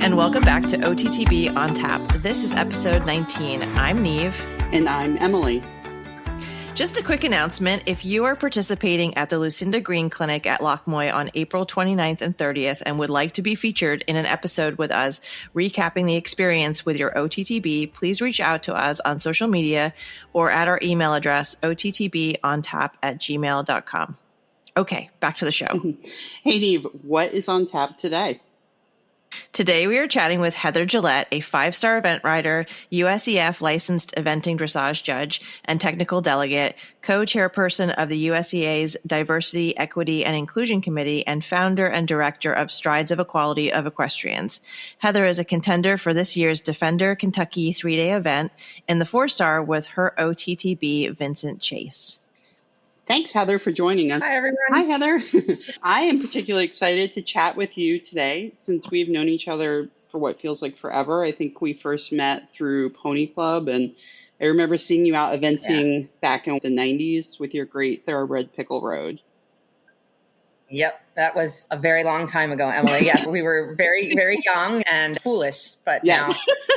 and welcome back to OTTB on Tap. This is episode 19. I'm Neve. And I'm Emily. Just a quick announcement. If you are participating at the Lucinda Green Clinic at Lochmoy on April 29th and 30th and would like to be featured in an episode with us recapping the experience with your OTTB, please reach out to us on social media or at our email address, ottbontap@gmail.com. Okay, back to the show. Hey, Neve, what is on tap today? Today, we are chatting with Heather Gillette, a 5-star event rider, USEF licensed eventing dressage judge and technical delegate, co-chairperson of the USEA's Diversity, Equity, and Inclusion Committee, and founder and director of Strides of Equality of Equestrians. Heather is a contender for this year's Defender Kentucky 3-day event in the 4-star with her OTTB, Vincent Chase. Thanks, Heather, for joining us. Hi, everyone. Hi, Heather. I am particularly excited to chat with you today since we've known each other for what feels like forever. I think we first met through Pony Club, and I remember seeing you out eventing back in the 90s with your great Thoroughbred Pickle Road. Yep, that was a very long time ago, Emily. Yes, we were very, very young and foolish, but now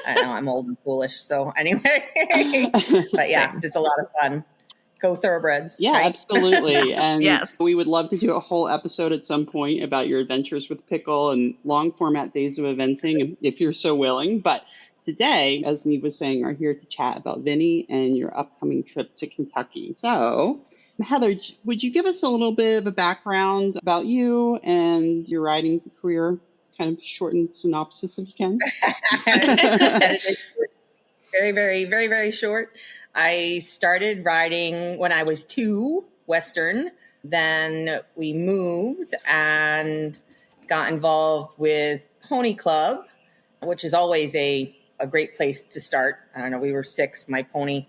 I know I'm old and foolish. So anyway, but yeah, it's a lot of fun. Go Thoroughbreds. Yeah, right? Absolutely. And yes, we would love to do a whole episode at some point about your adventures with Pickle and long format days of eventing, if you're so willing. But today, as Neve was saying, are here to chat about Vinnie and your upcoming trip to Kentucky. So, Heather, would you give us a little bit of a background about you and your riding career? Kind of shortened synopsis if you can. Very, very, very, very short. I started riding when I was 2, Western. Then we moved and got involved with Pony Club, which is always a great place to start. I don't know, we were 6. My pony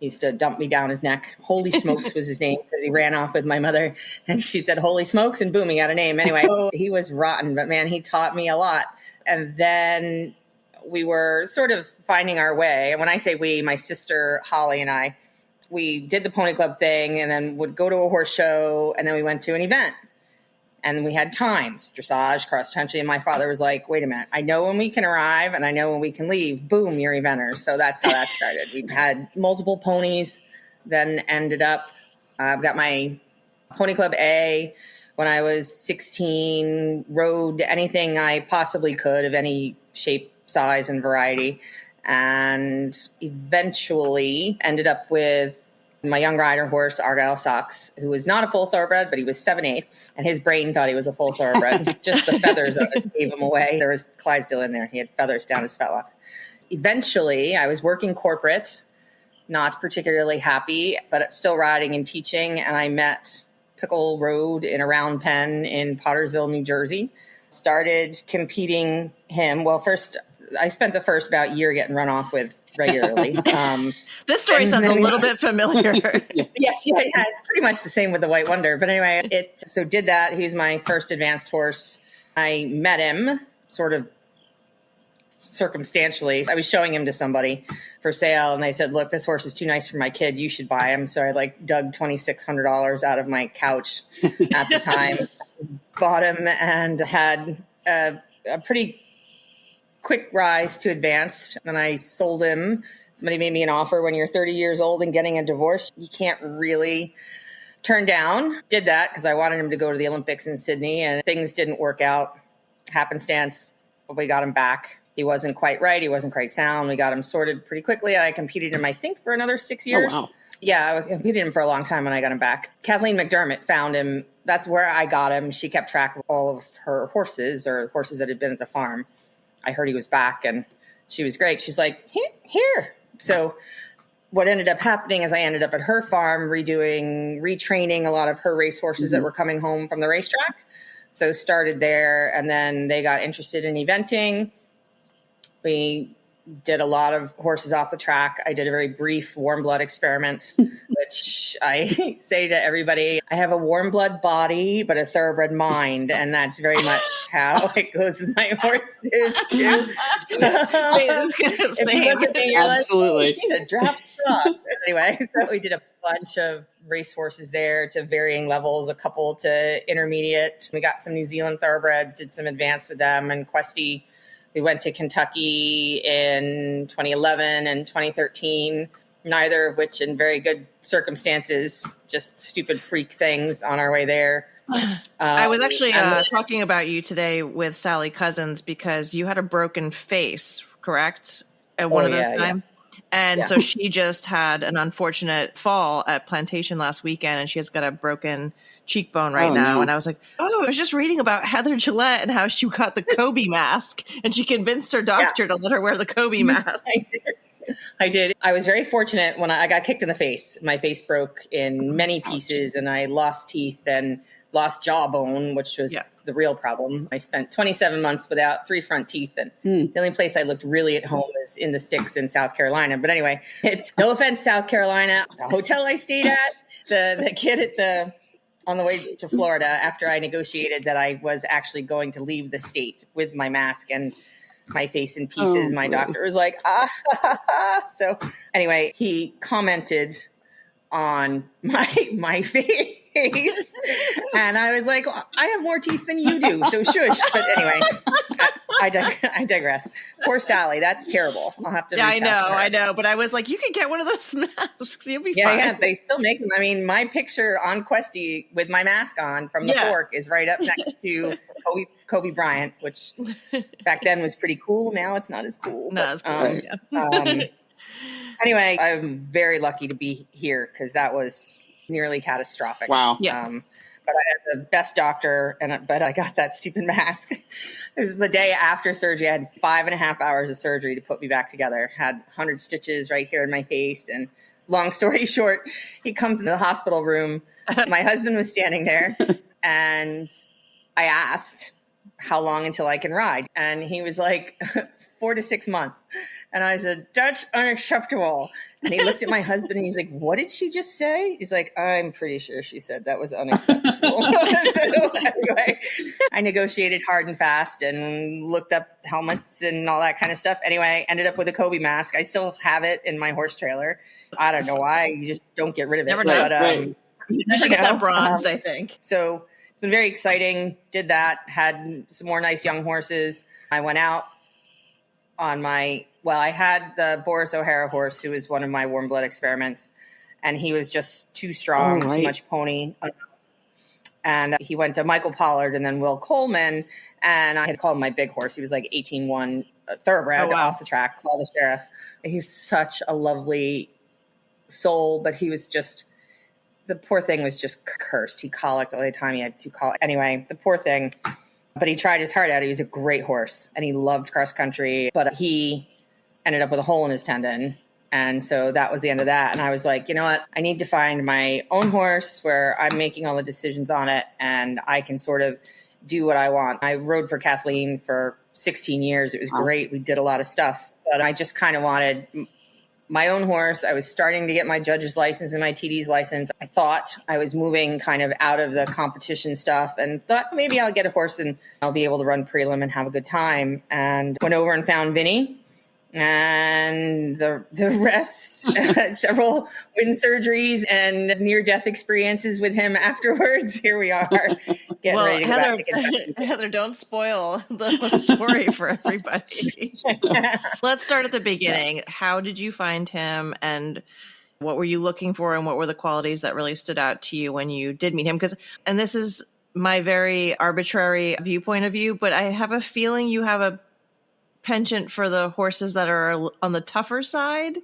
used to dump me down his neck. Holy Smokes was his name because he ran off with my mother. And she said, Holy Smokes, and boom, he got a name. Anyway, he was rotten, but man, he taught me a lot. And then we were sort of finding our way. And when I say we, my sister Holly and I, we did the Pony Club thing and then would go to a horse show. And then we went to an event and we had times, dressage, cross country. And my father was like, wait a minute, I know when we can arrive and I know when we can leave. Boom, you're eventers. So that's how that started. We had multiple ponies, then ended up, I've got my Pony Club A. When I was 16, rode anything I possibly could of any shape, size, and variety, and eventually ended up with my young rider horse, Argyle Sox, who was not a full thoroughbred, but he was 7/8, and his brain thought he was a full thoroughbred. Just the feathers of it gave him away. There was Clydesdale in there. He had feathers down his fetlocks. Eventually, I was working corporate, not particularly happy, but still riding and teaching, and I met Pickle Road in a round pen in Pottersville, New Jersey. Started competing him. Well, first, I spent the first about year getting run off with regularly. This story sounds a little bit familiar. Yes, it's pretty much the same with the White Wonder. But anyway, so did that. He was my first advanced horse. I met him sort of circumstantially. I was showing him to somebody for sale, and they said, look, this horse is too nice for my kid. You should buy him. So I dug $2,600 out of my couch at the time, bought him, and had a pretty quick rise to advanced. And I sold him. Somebody made me an offer when you're 30 years old and getting a divorce, you can't really turn down. Did that because I wanted him to go to the Olympics in Sydney, and things didn't work out. Happenstance, but we got him back. He wasn't quite right. He wasn't quite sound. We got him sorted pretty quickly. I competed him, I think, for another 6 years. Oh, wow. Yeah, I competed him for a long time when I got him back. Kathleen McDermott found him. That's where I got him. She kept track of all of her horses or horses that had been at the farm. I heard he was back, and she was great. She's like, here. So what ended up happening is I ended up at her farm retraining a lot of her race horses that were coming home from the racetrack. So started there, and then they got interested in eventing. We did a lot of horses off the track. I did a very brief warm blood experiment, which I say to everybody, I have a warm blood body, but a thoroughbred mind. And that's very much how it goes with my horses too. If you look at me, you're absolutely. Like, she's a draft dog. Anyway, so we did a bunch of race horses there to varying levels, a couple to intermediate. We got some New Zealand thoroughbreds, did some advanced with them, and Questy. We went to Kentucky in 2011 and 2013, neither of which in very good circumstances, just stupid freak things on our way there. I was actually talking about you today with Sally Cousins because you had a broken face, correct? At one of those times. Yeah. And so she just had an unfortunate fall at Plantation last weekend, and she has got a broken cheekbone right now. No. And I was like, I was just reading about Heather Gillette and how she got the Kobe mask, and she convinced her doctor to let her wear the Kobe mask. I did. I was very fortunate when I got kicked in the face. My face broke in many pieces, and I lost teeth and lost jawbone, which was the real problem. I spent 27 months without 3 front teeth, and the only place I looked really at home is in the sticks in South Carolina. But anyway, no offense, South Carolina. The hotel I stayed at, the kid on the way to Florida, after I negotiated that I was actually going to leave the state with my mask and my face in pieces, my doctor was like, So anyway, he commented on my face, and I was like, I have more teeth than you do, so shush. But anyway, I digress. Poor Sally, that's terrible. I'll have to. I know, but I was like, you can get one of those masks. You'll be fine. Yeah, they still make them. I mean, my picture on Questy with my mask on from the fork is right up next to Kobe Bryant, which back then was pretty cool. Now it's not as cool. Anyway, I'm very lucky to be here because that was nearly catastrophic. Wow. Yeah. But I had the best doctor, but I got that stupid mask. It was the day after surgery. I had 5.5 hours of surgery to put me back together. Had 100 stitches right here in my face. And long story short, he comes into the hospital room. My husband was standing there, and I asked, how long until I can ride? And he was like, 4 to 6 months. And I said, that's unacceptable. And he looked at my husband and he's like, what did she just say? He's like, I'm pretty sure she said that was unacceptable. So anyway, I negotiated hard and fast and looked up helmets and all that kind of stuff. Anyway, ended up with a Kobe mask. I still have it in my horse trailer. I don't know why. You just don't get rid of it. Never know. But, you should get that bronzed, I think. So it's been very exciting. Did that. Had some more nice young horses. I went out on I had the Boris O'Hara horse, who was one of my warm blood experiments, and he was just too strong, too much pony. And he went to Michael Pollard and then Will Coleman, and I had called him my big horse. He was like 18-1 thoroughbred off the track, call the sheriff. He's such a lovely soul, but he was just, the poor thing was just cursed. He colicked all the time. He had 2 colic. Anyway, the poor thing. But he tried his heart out. He was a great horse, and he loved cross country. But he ended up with a hole in his tendon. And so that was the end of that. And I was like, you know what? I need to find my own horse where I'm making all the decisions on it, and I can sort of do what I want. I rode for Kathleen for 16 years. It was great. We did a lot of stuff. But I just kind of wanted my own horse. I was starting to get my judge's license and my TD's license. I thought I was moving kind of out of the competition stuff and thought maybe I'll get a horse and I'll be able to run prelim and have a good time. And went over and found Vinnie, and the rest, several wind surgeries and near-death experiences with him afterwards. Here we are, getting ready to go back to Kentucky. Heather, don't spoil the story for everybody. Let's start at the beginning. How did you find him, and what were you looking for, and what were the qualities that really stood out to you when you did meet him? And this is my very arbitrary viewpoint of you, but I have a feeling you have a penchant for the horses that are on the tougher side.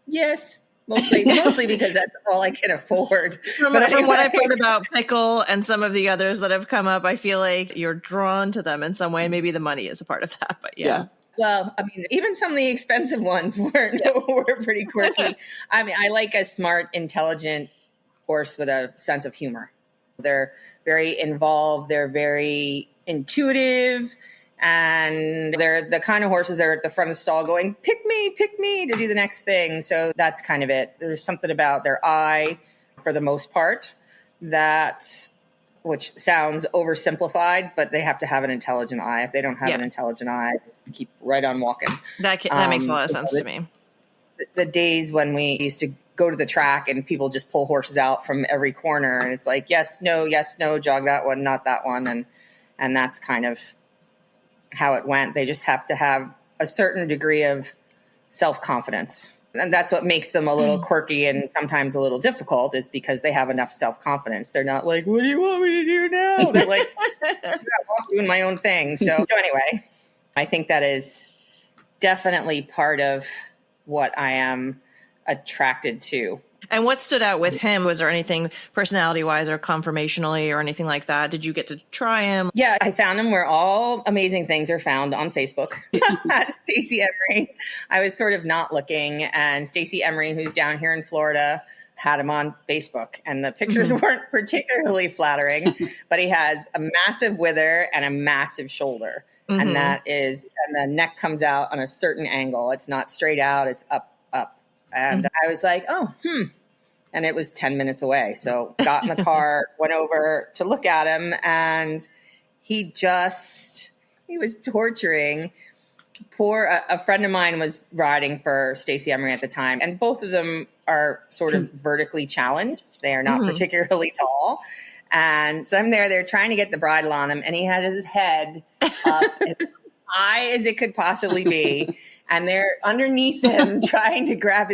Yes, mostly because that's all I can afford. From what I've heard about Pickle and some of the others that have come up, I feel like you're drawn to them in some way. Maybe the money is a part of that, but yeah. Well, I mean, even some of the expensive ones were pretty quirky. I mean, I like a smart, intelligent horse with a sense of humor. They're very involved. They're very intuitive. And they're the kind of horses that are at the front of the stall going, pick me to do the next thing. So that's kind of it. There's something about their eye, for the most part, which sounds oversimplified, but they have to have an intelligent eye. If they don't have an intelligent eye, keep right on walking. That makes a lot of sense to me. The days when we used to go to the track and people just pull horses out from every corner, and it's like, yes, no, jog that one, not that one. And that's kind of how it went. They just have to have a certain degree of self-confidence. And that's what makes them a little quirky and sometimes a little difficult, is because they have enough self-confidence. They're not like, what do you want me to do now? They're like, I'm doing my own thing. So anyway, I think that is definitely part of what I am attracted to. And what stood out with him? Was there anything personality-wise or conformationally or anything like that? Did you get to try him? Yeah, I found him where all amazing things are found, on Facebook. Stacey Emery. I was sort of not looking, and Stacey Emery, who's down here in Florida, had him on Facebook, and the pictures weren't particularly flattering, but he has a massive wither and a massive shoulder. And and the neck comes out on a certain angle. It's not straight out, it's up. And I was like, and it was 10 minutes away. So got in the car, went over to look at him, and he was torturing. A friend of mine was riding for Stacey Emery at the time, and both of them are sort of vertically challenged. They are not particularly tall. And so I'm there, they're trying to get the bridle on him, and he had his head up as high as it could possibly be. And they're underneath him trying to grab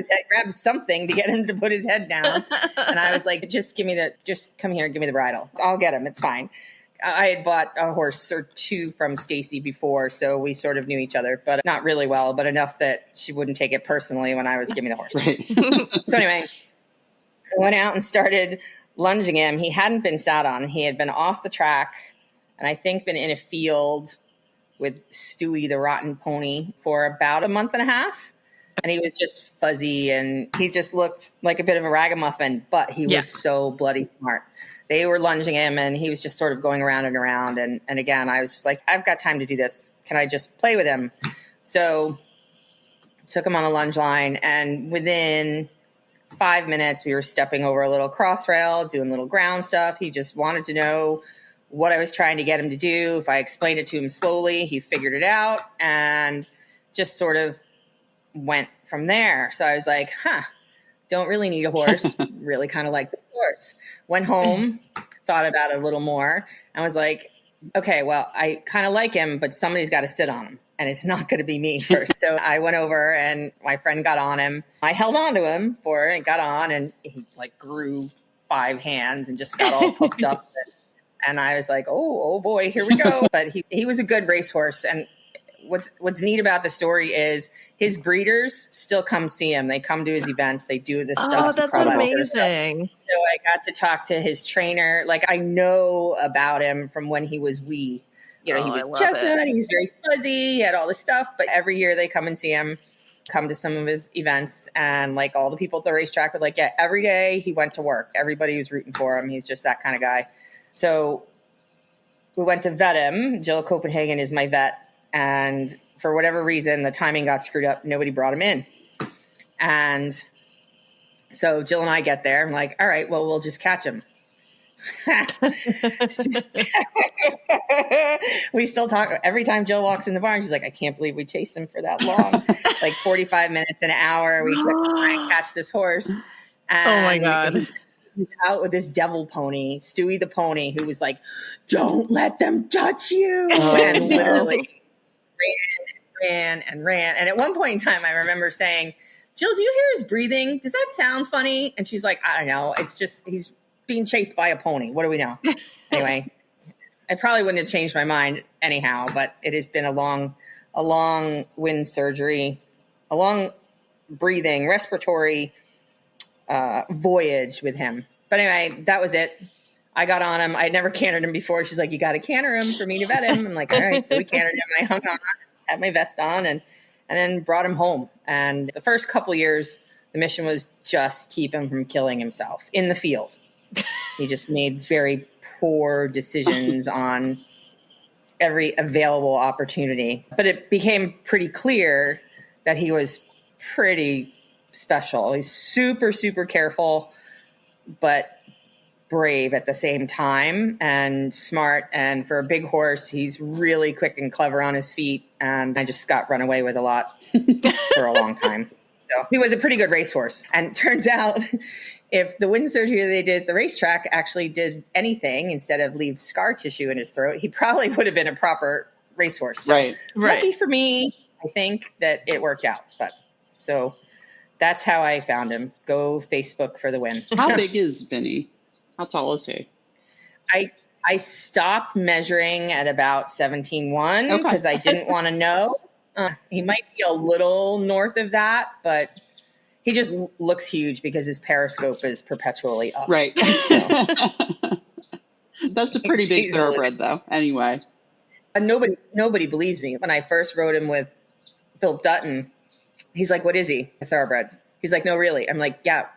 something to get him to put his head down. And I was like, just come here, give me the bridle. I'll get him. It's fine. I had bought a horse or two from Stacey before, so we sort of knew each other, but not really well, but enough that she wouldn't take it personally when I was giving the horse. Right. So anyway, I went out and started lunging him. He hadn't been sat on. He had been off the track, and I think been in a field with Stewie, the rotten pony, for about a month and a half. And he was just fuzzy, and he just looked like a bit of a ragamuffin, but he was so bloody smart. They were lunging him, and he was just sort of going around and around. And again, I was just like, I've got time to do this. Can I just play with him? So took him on the lunge line, and within 5 minutes, we were stepping over a little cross rail, doing little ground stuff. He just wanted to know what I was trying to get him to do. If I explained it to him slowly, he figured it out and just sort of went from there. So I was like, don't really need a horse. Really kind of like the horse. Went home, thought about it a little more, and was like, okay, well, I kind of like him, but somebody's got to sit on him, and it's not going to be me first. So I went over, and my friend got on him. I held on to him and got on, and he like grew 5 hands and just got all puffed up. And I was like, oh boy, here we go. But he was a good racehorse. And what's neat about the story is his breeders still come see him. They come to his events. They do this stuff. Oh, that's amazing. So I got to talk to his trainer. Like, I know about him from when he was wee. He was chestnut. He was very fuzzy. He had all this stuff. But every year they come and see him, come to some of his events. And like all the people at the racetrack were like, yeah, every day he went to work. Everybody was rooting for him. He's just that kind of guy. So we went to vet him. Jill Copenhagen is my vet. And for whatever reason, the timing got screwed up. Nobody brought him in. And so Jill and I get there. I'm like, all right, well, we'll just catch him. We still talk. Every time Jill walks in the barn, she's like, I can't believe we chased him for that long. Like 45 minutes, an hour. We took to try and catch this horse. And oh, my God. Out with this devil pony, Stewie the pony, who was like, don't let them touch you. And literally ran. And at one point in time, I remember saying, Jill, do you hear his breathing? Does that sound funny? And she's like, I don't know. It's just, he's being chased by a pony. What do we know? Anyway, I probably wouldn't have changed my mind anyhow, but it has been a long wind surgery, a long breathing, respiratory voyage with him. But anyway, that was it. I got on him. I'd never cantered him before. She's like, you got to canter him for me to vet him. I'm like, all right. So we cantered him. I hung on, had my vest on, and then brought him home. And the first couple years, the mission was just keep him from killing himself in the field. He just made very poor decisions on every available opportunity. But it became pretty clear that he was pretty special. He's super, super careful, but brave at the same time, and smart. And for a big horse, he's really quick and clever on his feet. And I just got run away with a lot for a long time. So he was a pretty good racehorse. And turns out if the wind surgery they did at the racetrack actually did anything instead of leave scar tissue in his throat, he probably would have been a proper racehorse. So Right. lucky for me, I think that it worked out. But so that's how I found him. Go Facebook for the win. How big is Vinnie? How tall is he? I stopped measuring at about 17.1 Okay. because I didn't want to know. He might be a little north of that, but he just looks huge because his periscope is perpetually up. Right. So. That's a pretty big thoroughbred, though. Anyway. Nobody believes me. When I first rode him with Philip Dutton, he's like, what is he? A thoroughbred. He's like, no, really. I'm like, yeah,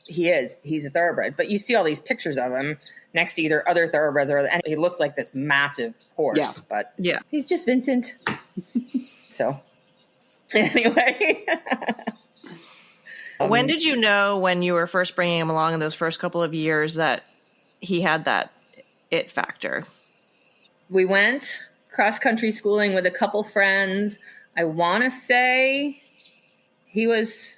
he is. He's a thoroughbred. But you see all these pictures of him next to either other thoroughbreds and he looks like this massive horse. Yeah. But he's just Vincent. So anyway. When did you know, when you were first bringing him along in those first couple of years, that he had that it factor? We went cross-country schooling with a couple friends. I want to say he was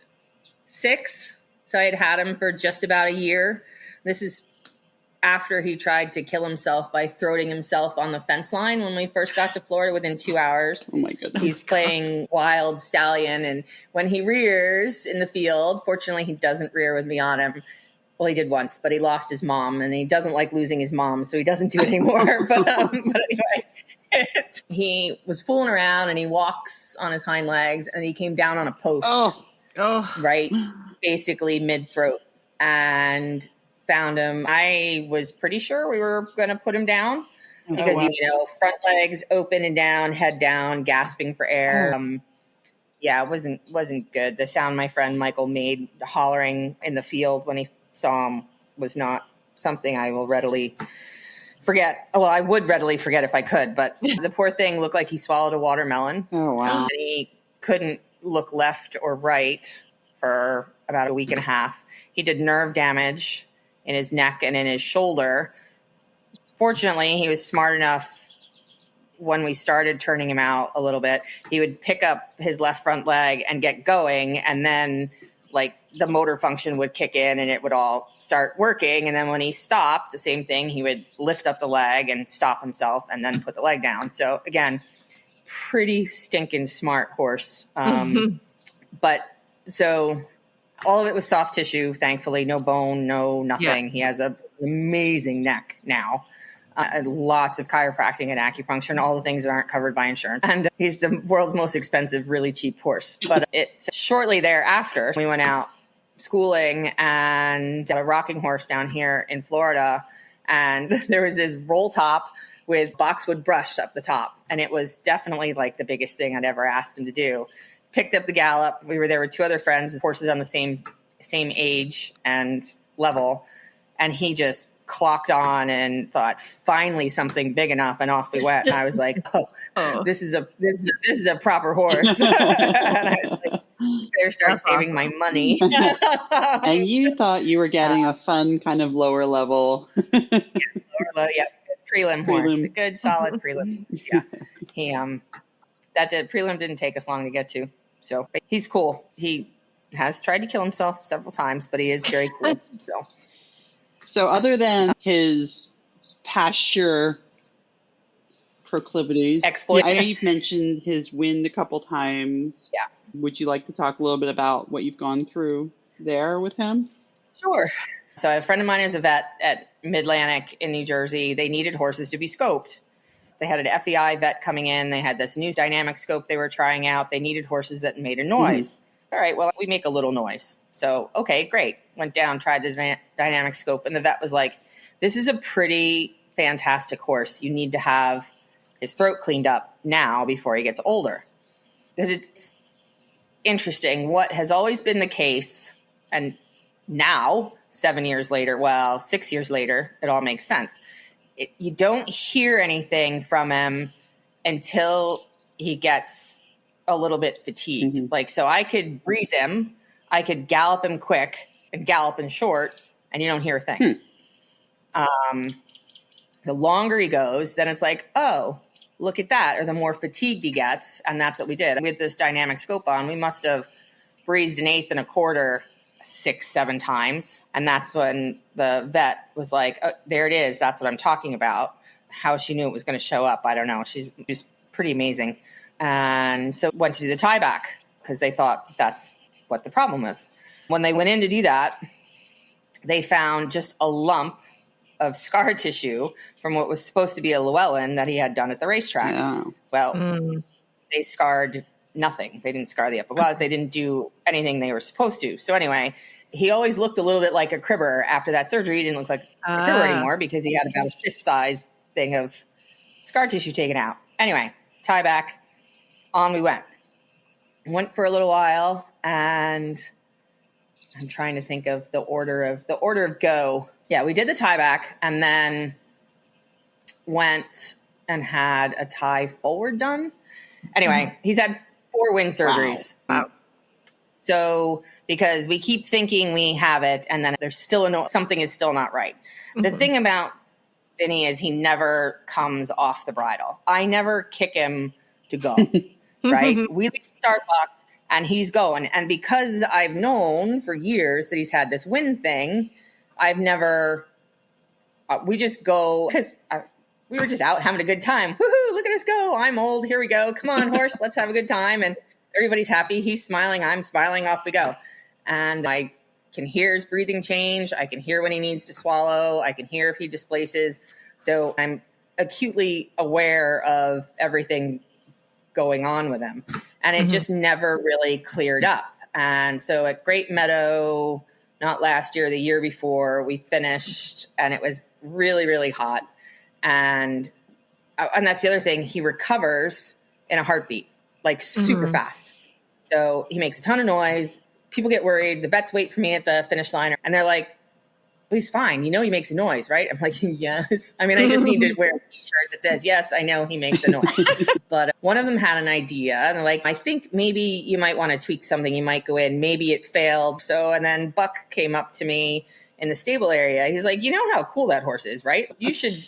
6. So I had him for just about a year. This is after he tried to kill himself by throwing himself on the fence line when we first got to Florida within 2 hours. Oh, my goodness. He's playing wild stallion. And when he rears in the field, fortunately, he doesn't rear with me on him. Well, he did once, but he lost his mom, and he doesn't like losing his mom, so he doesn't do it anymore. but anyway, he was fooling around, and he walks on his hind legs, and he came down on a post. Oh, Right, basically mid-throat, and found him. I was pretty sure we were going to put him down because, front legs open and down, head down, gasping for air. Yeah, it wasn't good. The sound my friend Michael made hollering in the field when he saw him was not something I will readily forget. Well, I would readily forget if I could, but the poor thing looked like he swallowed a watermelon. Oh, wow. And he couldn't look left or right for about a week and a half. He did nerve damage in his neck and in his shoulder. Fortunately, he was smart enough when we started turning him out a little bit. He would pick up his left front leg and get going, and then the motor function would kick in and it would all start working. And then when he stopped, the same thing, he would lift up the leg and stop himself and then put the leg down. So again, pretty stinking smart horse. But so all of it was soft tissue, thankfully, no bone, no nothing. Yeah. He has an amazing neck now. Lots of chiropractic and acupuncture and all the things that aren't covered by insurance. And he's the world's most expensive, really cheap horse. But shortly thereafter, we went out schooling and got a rocking horse down here in Florida. And there was this roll top with boxwood brush up the top. And it was definitely the biggest thing I'd ever asked him to do. Picked up the gallop. We were there with 2 other friends with horses on the same age and level. And he just clocked on and thought, finally something big enough, and off we went. And I was like, this is a proper horse. And I was like, better start saving my money. And you thought you were getting a fun kind of lower level. Prelim horse, a good solid prelim. Yeah, he prelim didn't take us long to get to. So he's cool. He has tried to kill himself several times, but he is very cool. So other than his pasture proclivities, I know you've mentioned his wind a couple times. Yeah. Would you like to talk a little bit about what you've gone through there with him? Sure. So a friend of mine is a vet at Mid-Atlantic in New Jersey. They needed horses to be scoped. They had an FEI vet coming in. They had this new dynamic scope they were trying out. They needed horses that made a noise. All right, well, we make a little noise. So, okay, great. Went down, tried the dynamic scope, and the vet was like, this is a pretty fantastic horse. You need to have his throat cleaned up now before he gets older. Because it's interesting. What has always been the case, and now, 6 years later, it all makes sense. You don't hear anything from him until he gets a little bit fatigued. So I could breeze him, I could gallop him quick and gallop him short, and you don't hear a thing. The longer he goes, then it's like, oh, look at that. Or the more fatigued he gets. And that's what we did. With this dynamic scope on, we must have breezed an 1/8 and a quarter 6-7 times. And that's when the vet was like, oh, there it is. That's what I'm talking about. How she knew it was going to show up, I don't know. She's pretty amazing. And so went to do the tie back because they thought that's what the problem was. When they went in to do that, they found just a lump of scar tissue from what was supposed to be a Llewellyn that he had done at the racetrack. Yeah. Well, they scarred nothing. They didn't scar the upper glove. They didn't do anything they were supposed to. So anyway, he always looked a little bit like a cribber after that surgery. He didn't look like a cribber anymore because he had about a fist size thing of scar tissue taken out. Anyway, tie back, on we went. Went for a little while, and I'm trying to think of the order of go. Yeah, we did the tie back and then went and had a tie forward done. Anyway, he's had 4 wind surgeries. Wow. So because we keep thinking we have it, and then there's still something is still not right. The thing about Vinnie is he never comes off the bridle. I never kick him to go, right? We leave the start box and he's going. And because I've known for years that he's had this wind thing, I've never, we just go, because we were just out having a good time. Woohoo, look at us go. I'm old. Here we go. Come on, horse. Let's have a good time. And everybody's happy. He's smiling. I'm smiling. Off we go. And I can hear his breathing change. I can hear when he needs to swallow. I can hear if he displaces. So I'm acutely aware of everything going on with him. And it just never really cleared up. And so at Great Meadow, not last year, the year before, we finished and it was really, really hot. And that's the other thing. He recovers in a heartbeat, like super fast. So he makes a ton of noise. People get worried. The vets wait for me at the finish line and they're like, well, he's fine. You know, he makes a noise, right? I'm like, yes. I mean, I just need to wear a t-shirt that says, yes, I know he makes a noise. But one of them had an idea and they're like, I think maybe you might want to tweak something. You might go in, maybe it failed. So, and then Buck came up to me in the stable area. He's like, you know how cool that horse is, right? You should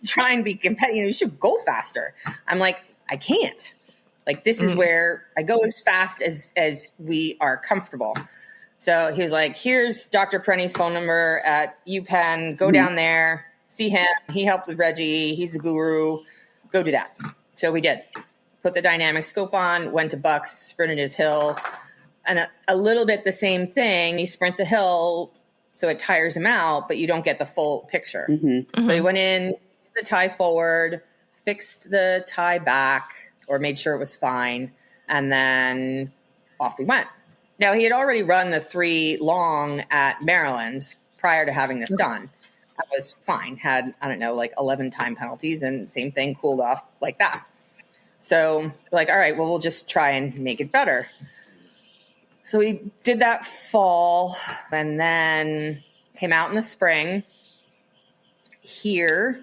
try and be competitive. You should go faster. I'm like, I can't. Like, this is where I go as fast as we are comfortable. So he was like, here's Dr. Prenny's phone number at UPenn. Go down there, see him. He helped with Reggie. He's a guru. Go do that. So we did. Put the dynamic scope on, went to Bucks, sprinted his hill. And a little bit the same thing. You sprint the hill so it tires him out, but you don't get the full picture. So he went in, the tie forward, fixed the tie back, or made sure it was fine, and then off we went. Now, he had already run the 3 long at Maryland prior to having this done. That was fine. Had, I don't know, like 11 time penalties, and same thing, cooled off like that. So, like, all right, well, we'll just try and make it better. So we did that fall, and then came out in the spring. Here,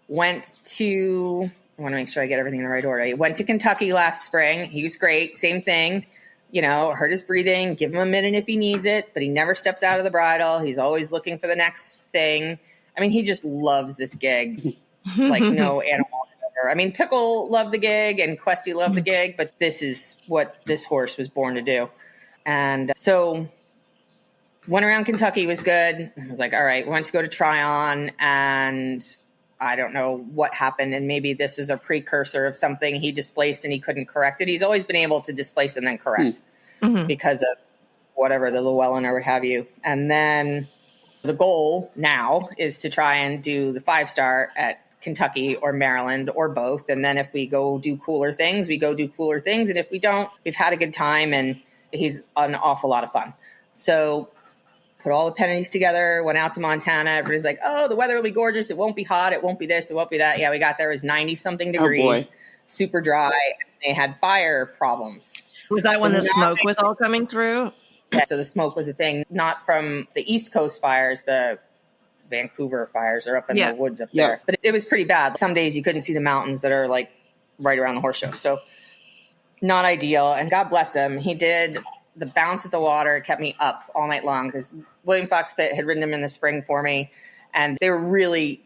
went to... I want to make sure I get everything in the right order. He went to Kentucky last spring. He was great. Same thing, you know, hurt his breathing, give him a minute if he needs it, but he never steps out of the bridle. He's always looking for the next thing. I mean, he just loves this gig like no animal ever. I mean, Pickle loved the gig and Questy loved the gig, but this is what this horse was born to do. And so went around Kentucky, was good. I was like, all right, went to go to Tryon, and I don't know what happened, and maybe this was a precursor of something he displaced and he couldn't correct it. He's always been able to displace and then correct because of whatever, the Llewellyn or what have you. And then the goal now is to try and do the 5-star at Kentucky or Maryland or both. And then if we go do cooler things, we go do cooler things. And if we don't, we've had a good time, and he's an awful lot of fun. So put all the penalties together, went out to Montana. Everybody's like, oh, the weather will be gorgeous. It won't be hot. It won't be this. It won't be that. Yeah, we got there. It was 90-something degrees, super dry. And they had fire problems. Was that when the smoke was all coming through? Yeah, so the smoke was a thing, not from the East Coast fires. The Vancouver fires are up in the woods up there. But it was pretty bad. Some days you couldn't see the mountains that are like right around the horse show. So not ideal. And God bless him. He did the bounce at the water. It kept me up all night long because William Fox Pitt had ridden him in the spring for me, and they were really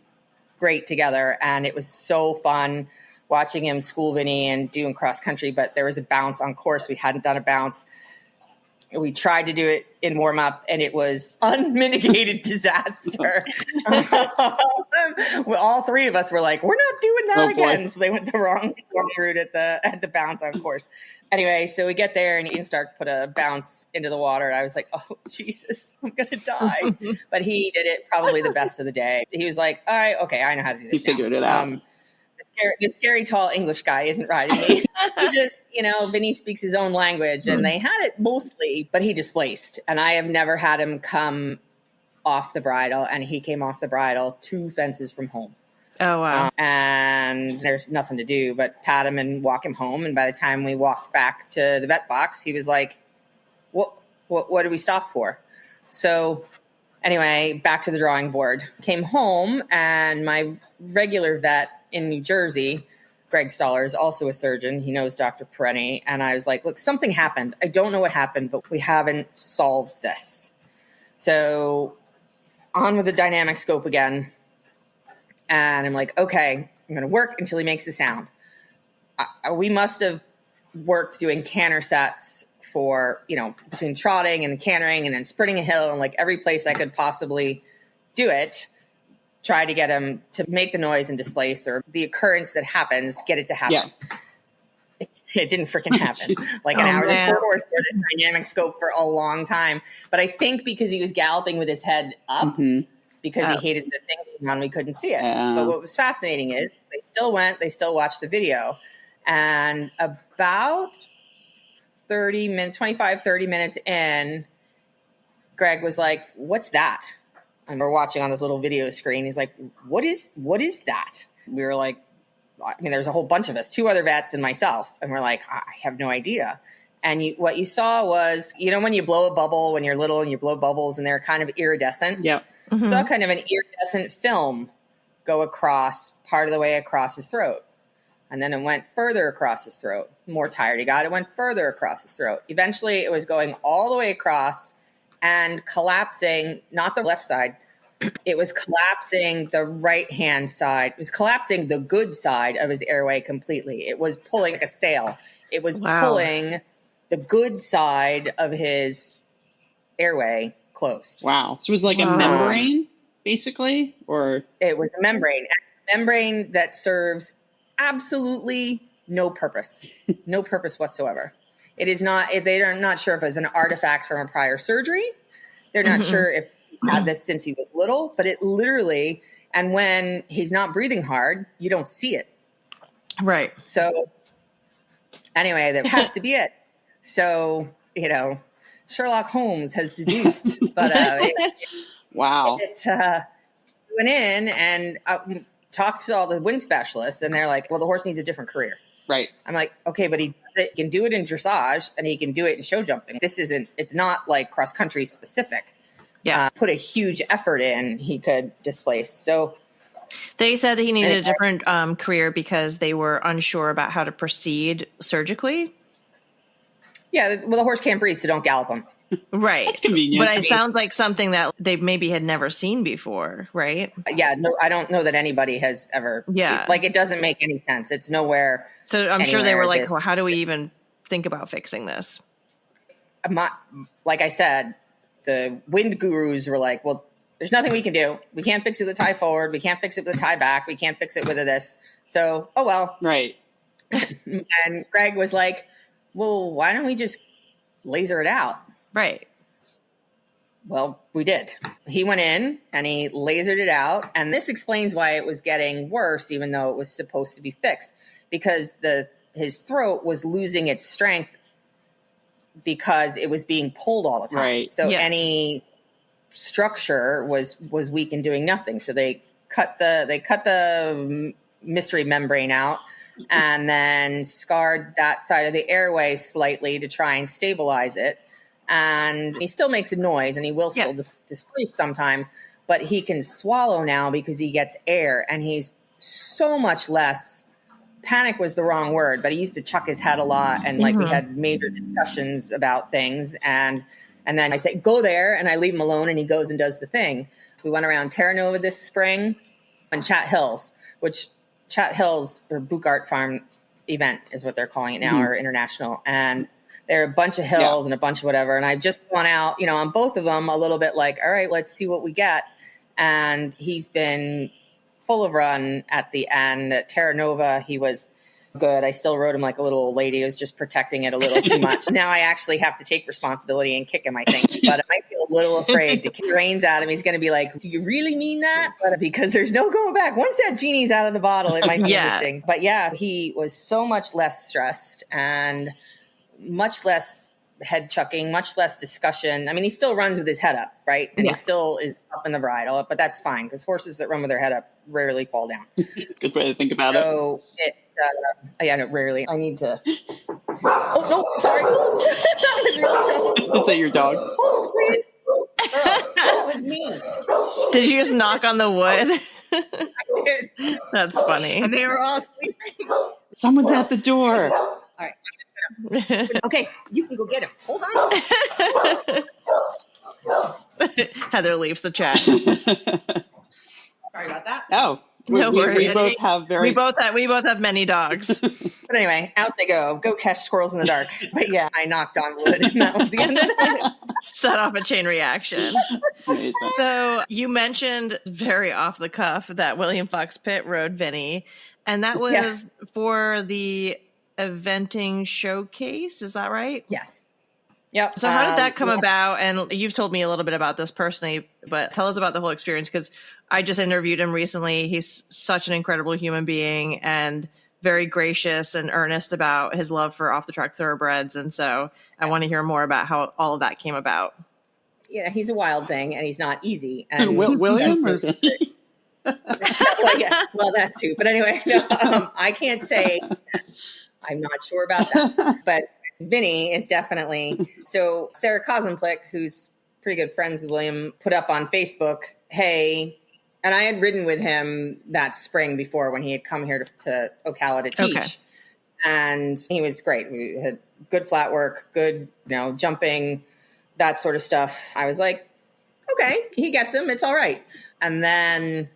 great together. And it was so fun watching him school Vinnie and doing cross country, but there was a bounce on course. We hadn't done a bounce. We tried to do it in warm up and it was unmitigated disaster. Well, all three of us were like, we're not doing that again. Boy. So they went the wrong route at the bounce on course. Anyway, so we get there and Ian Stark put a bounce into the water. And I was like, oh, Jesus, I'm going to die. But he did it probably the best of the day. He was like, all right, okay, I know how to do this. He figured it out. The scary tall English guy isn't riding me. He just, Vinnie speaks his own language and they had it mostly, but he displaced. And I have never had him come off the bridle, and he came off the bridle 2 fences from home. Oh, wow. And there's nothing to do but pat him and walk him home. And by the time we walked back to the vet box, he was like, what did we stop for? So anyway, back to the drawing board. Came home, and my regular vet in New Jersey, Greg Stoller, is also a surgeon. He knows Dr. Perenni. And I was like, look, something happened. I don't know what happened, but we haven't solved this. So on with the dynamic scope again. And I'm like, okay, I'm going to work until he makes a sound. We must have worked doing canter sets for, between trotting and cantering and then sprinting a hill and like every place I could possibly do it. Try to get him to make the noise and displace, or the occurrence that happens, get it to happen. Yeah. It didn't freaking happen. Like an hour before the dynamic scope for a long time. But I think because he was galloping with his head up, because he hated the thing on, we couldn't see it. But what was fascinating is they still watched the video. And about 30 minutes in, Greg was like, what's that? And we're watching on this little video screen. He's like, what is that? We were like, there's a whole bunch of us, 2 other vets and myself. And we're like, I have no idea. And what you saw was, when you blow a bubble when you're little and you blow bubbles and they're kind of iridescent. Yep. Mm-hmm. Saw kind of an iridescent film go across part of the way across his throat. And then it went further across his throat. The more tired he got, it went further across his throat. Eventually it was going all the way across and collapsing, not the left side. It was collapsing the right-hand side. It was collapsing the good side of his airway completely. It was pulling like a sail. It was pulling the good side of his airway closed. Wow. So it was like a membrane, basically? Or it was a membrane that serves absolutely no purpose. No purpose whatsoever. It is not, they're not sure if it's an artifact from a prior surgery. They're not sure if he's had this since he was little, but it literally, and when he's not breathing hard, you don't see it. Right. So anyway, that has to be it. So, Sherlock Holmes has deduced, but wow. It went in and talked to all the wind specialists, and they're like, well, the horse needs a different career. Right. I'm like, okay, but he can do it in dressage and he can do it in show jumping. It's not like cross country specific. Yeah. Put a huge effort in, he could displace. So they said that he needed a different career because they were unsure about how to proceed surgically. Yeah. Well, the horse can't breathe, so don't gallop him. Right. That's convenient. But it sounds like something that they maybe had never seen before, right? Yeah. No, I don't know that anybody has ever seen. Like, it doesn't make any sense. It's nowhere. So I'm sure they were like, well, how do we even think about fixing this? Like I said, the wind gurus were like, well, there's nothing we can do. We can't fix it with a tie forward. We can't fix it with a tie back. We can't fix it with a this. So, oh, well. Right. And Greg was like, well, why don't we just laser it out? Right. Well, we did. He went in and he lasered it out. And this explains why it was getting worse, even though it was supposed to be fixed, because his throat was losing its strength because it was being pulled all the time. Right. So any structure was weak and doing nothing. So they cut the mystery membrane out and then scarred that side of the airway slightly to try and stabilize it. And he still makes a noise and he will still displace sometimes, but he can swallow now because he gets air and he's so much less. Panic was the wrong word, but he used to chuck his head a lot. And like we had major discussions about things. And then I say, go there. And I leave him alone and he goes and does the thing. We went around Terra Nova this spring and Chat Hills, or Book Art Farm event is what they're calling it now, or international. And There are a bunch of hills and a bunch of whatever. And I've just gone out, on both of them a little bit like, all right, let's see what we get. And he's been full of run at the end. At Terra Nova, he was good. I still rode him like a little old lady. I was just protecting it a little too much. Now I actually have to take responsibility and kick him, I think. But I might feel a little afraid to kick reins at him. He's going to be like, do you really mean that? But because there's no going back. Once that genie's out of the bottle, it might be interesting. But yeah, he was so much less stressed and much less head chucking, much less discussion. I mean, he still runs with his head up, right? And he still is up in the bridle, but that's fine because horses that run with their head up rarely fall down. Good way to think about it. So no, rarely. I need to. Oh no, sorry. That was really Is that your dog? Oh, please. Oh, that was me. Did you just knock on the wood? I did. That's funny. And they were all sleeping. Someone's at the door. All right. Okay, you can go get him. Hold on. Heather leaves the chat. Sorry about that. Oh, we both have we both have many dogs. But anyway, out they go. Go catch squirrels in the dark. But yeah, I knocked on wood, and that was the end of that. Set off a chain reaction. So you mentioned very off the cuff that William Fox Pitt rode Vinnie, and that was for the eventing showcase. Is that right? Yes. Yep. So how did that come about? And you've told me a little bit about this personally, but tell us about the whole experience because I just interviewed him recently. He's such an incredible human being and very gracious and earnest about his love for off the track thoroughbreds. And so I want to hear more about how all of that came about. Yeah, he's a wild thing and he's not easy. And William? Well, that's too. But anyway, I can't say. I'm not sure about that. But Vinnie is definitely. So Sarah Kosmplick, who's pretty good friends with William, put up on Facebook, hey, and I had ridden with him that spring before when he had come here to Ocala to teach. Okay. And he was great. We had good flat work, good, jumping, that sort of stuff. I was like, okay, he gets him. It's all right. And then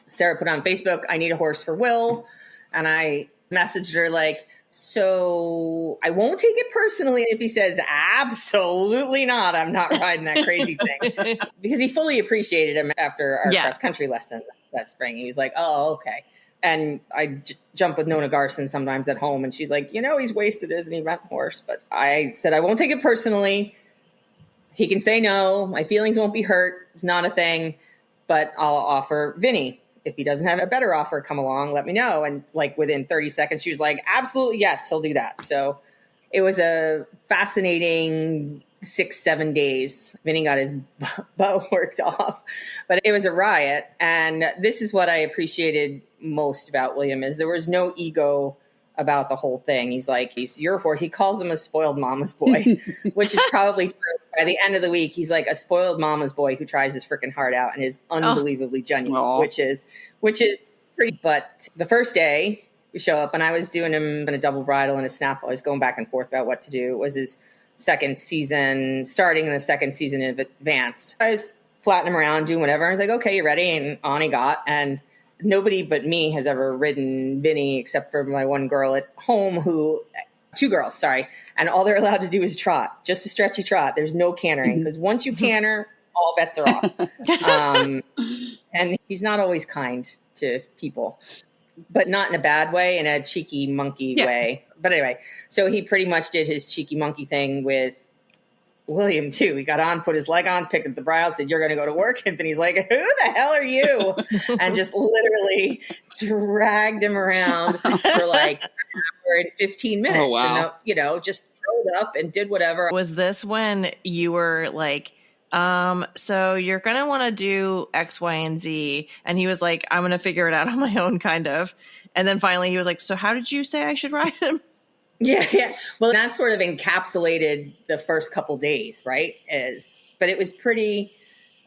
Sarah put on Facebook, I need a horse for Will. And I messaged her like, so I won't take it personally if he says, absolutely not. I'm not riding that crazy thing. Because he fully appreciated him after our cross country lesson that spring. He was like, oh, okay. And I jump with Nona Garson sometimes at home. And she's like, he's wasted, isn't he, rent horse? But I said, I won't take it personally. He can say no. My feelings won't be hurt. It's not a thing. But I'll offer Vinnie. If he doesn't have a better offer come along, let me know. And like within 30 seconds, she was like, absolutely, yes, he'll do that. So it was a fascinating 6-7 days. Vinnie got his bow worked off, but it was a riot. And this is what I appreciated most about William is there was no ego about the whole thing. He's like, he's your horse. He calls him a spoiled mama's boy, which is probably true. By the end of the week, he's like a spoiled mama's boy who tries his freaking heart out and is unbelievably genuine, which is pretty. But the first day we show up and I was doing him in a double bridle and a snaffle. I was going back and forth about what to do. It was his second season, starting in the second season of Advanced. I was flatting him around, doing whatever. I was like, okay, you ready? And on he got. And nobody but me has ever ridden Vinnie except for my one girl at home two girls, sorry. And all they're allowed to do is trot, just a stretchy trot. There's no cantering because once you canter, all bets are off. And he's not always kind to people, but not in a bad way, in a cheeky monkey way. But anyway, so he pretty much did his cheeky monkey thing with William too. He got on, put his leg on, picked up the bridle, said, "You're going to go to work." And he's like, "Who the hell are you?" And just literally dragged him around for like an hour and 15 minutes. Oh, wow. And, just rolled up and did whatever. Was this when you were like, so you're going to want to do X, Y, and Z? And he was like, I'm going to figure it out on my own, kind of. And then finally he was like, so how did you say I should ride him? Yeah. Well, that sort of encapsulated the first couple days, right? But it was pretty,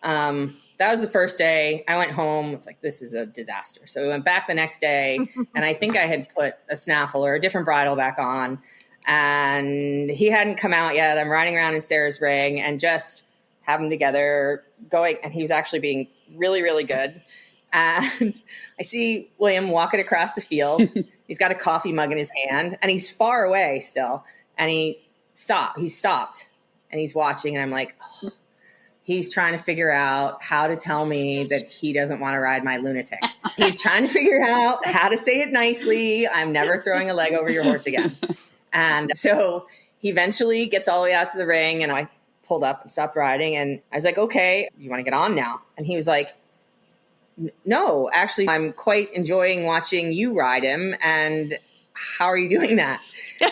that was the first day. I went home. It's like, this is a disaster. So we went back the next day and I think I had put a snaffle or a different bridle back on and he hadn't come out yet. I'm riding around in Sarah's ring and just have them together going. And he was actually being really, really good. And I see William walking across the field. He's got a coffee mug in his hand and he's far away still. And he stopped and he's watching, and I'm like, oh, he's trying to figure out how to tell me that he doesn't want to ride my lunatic. He's trying to figure out how to say it nicely. I'm never throwing a leg over your horse again. And so he eventually gets all the way out to the ring, and I pulled up and stopped riding. And I was like, okay, you want to get on now? And he was like, no, actually, I'm quite enjoying watching you ride him. And how are you doing that?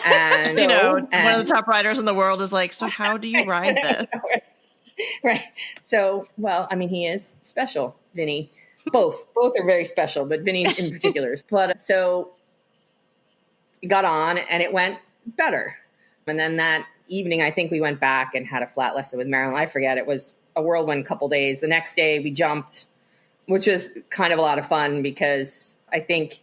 And one of the top riders in the world is like, so how do you ride this? Right. So, well, I mean, he is special, Vinnie. Both are very special, but Vinnie in particular. But so got on and it went better. And then that evening, I think we went back and had a flat lesson with Marilyn. I forget. It was a whirlwind couple days. The next day we jumped, which was kind of a lot of fun because I think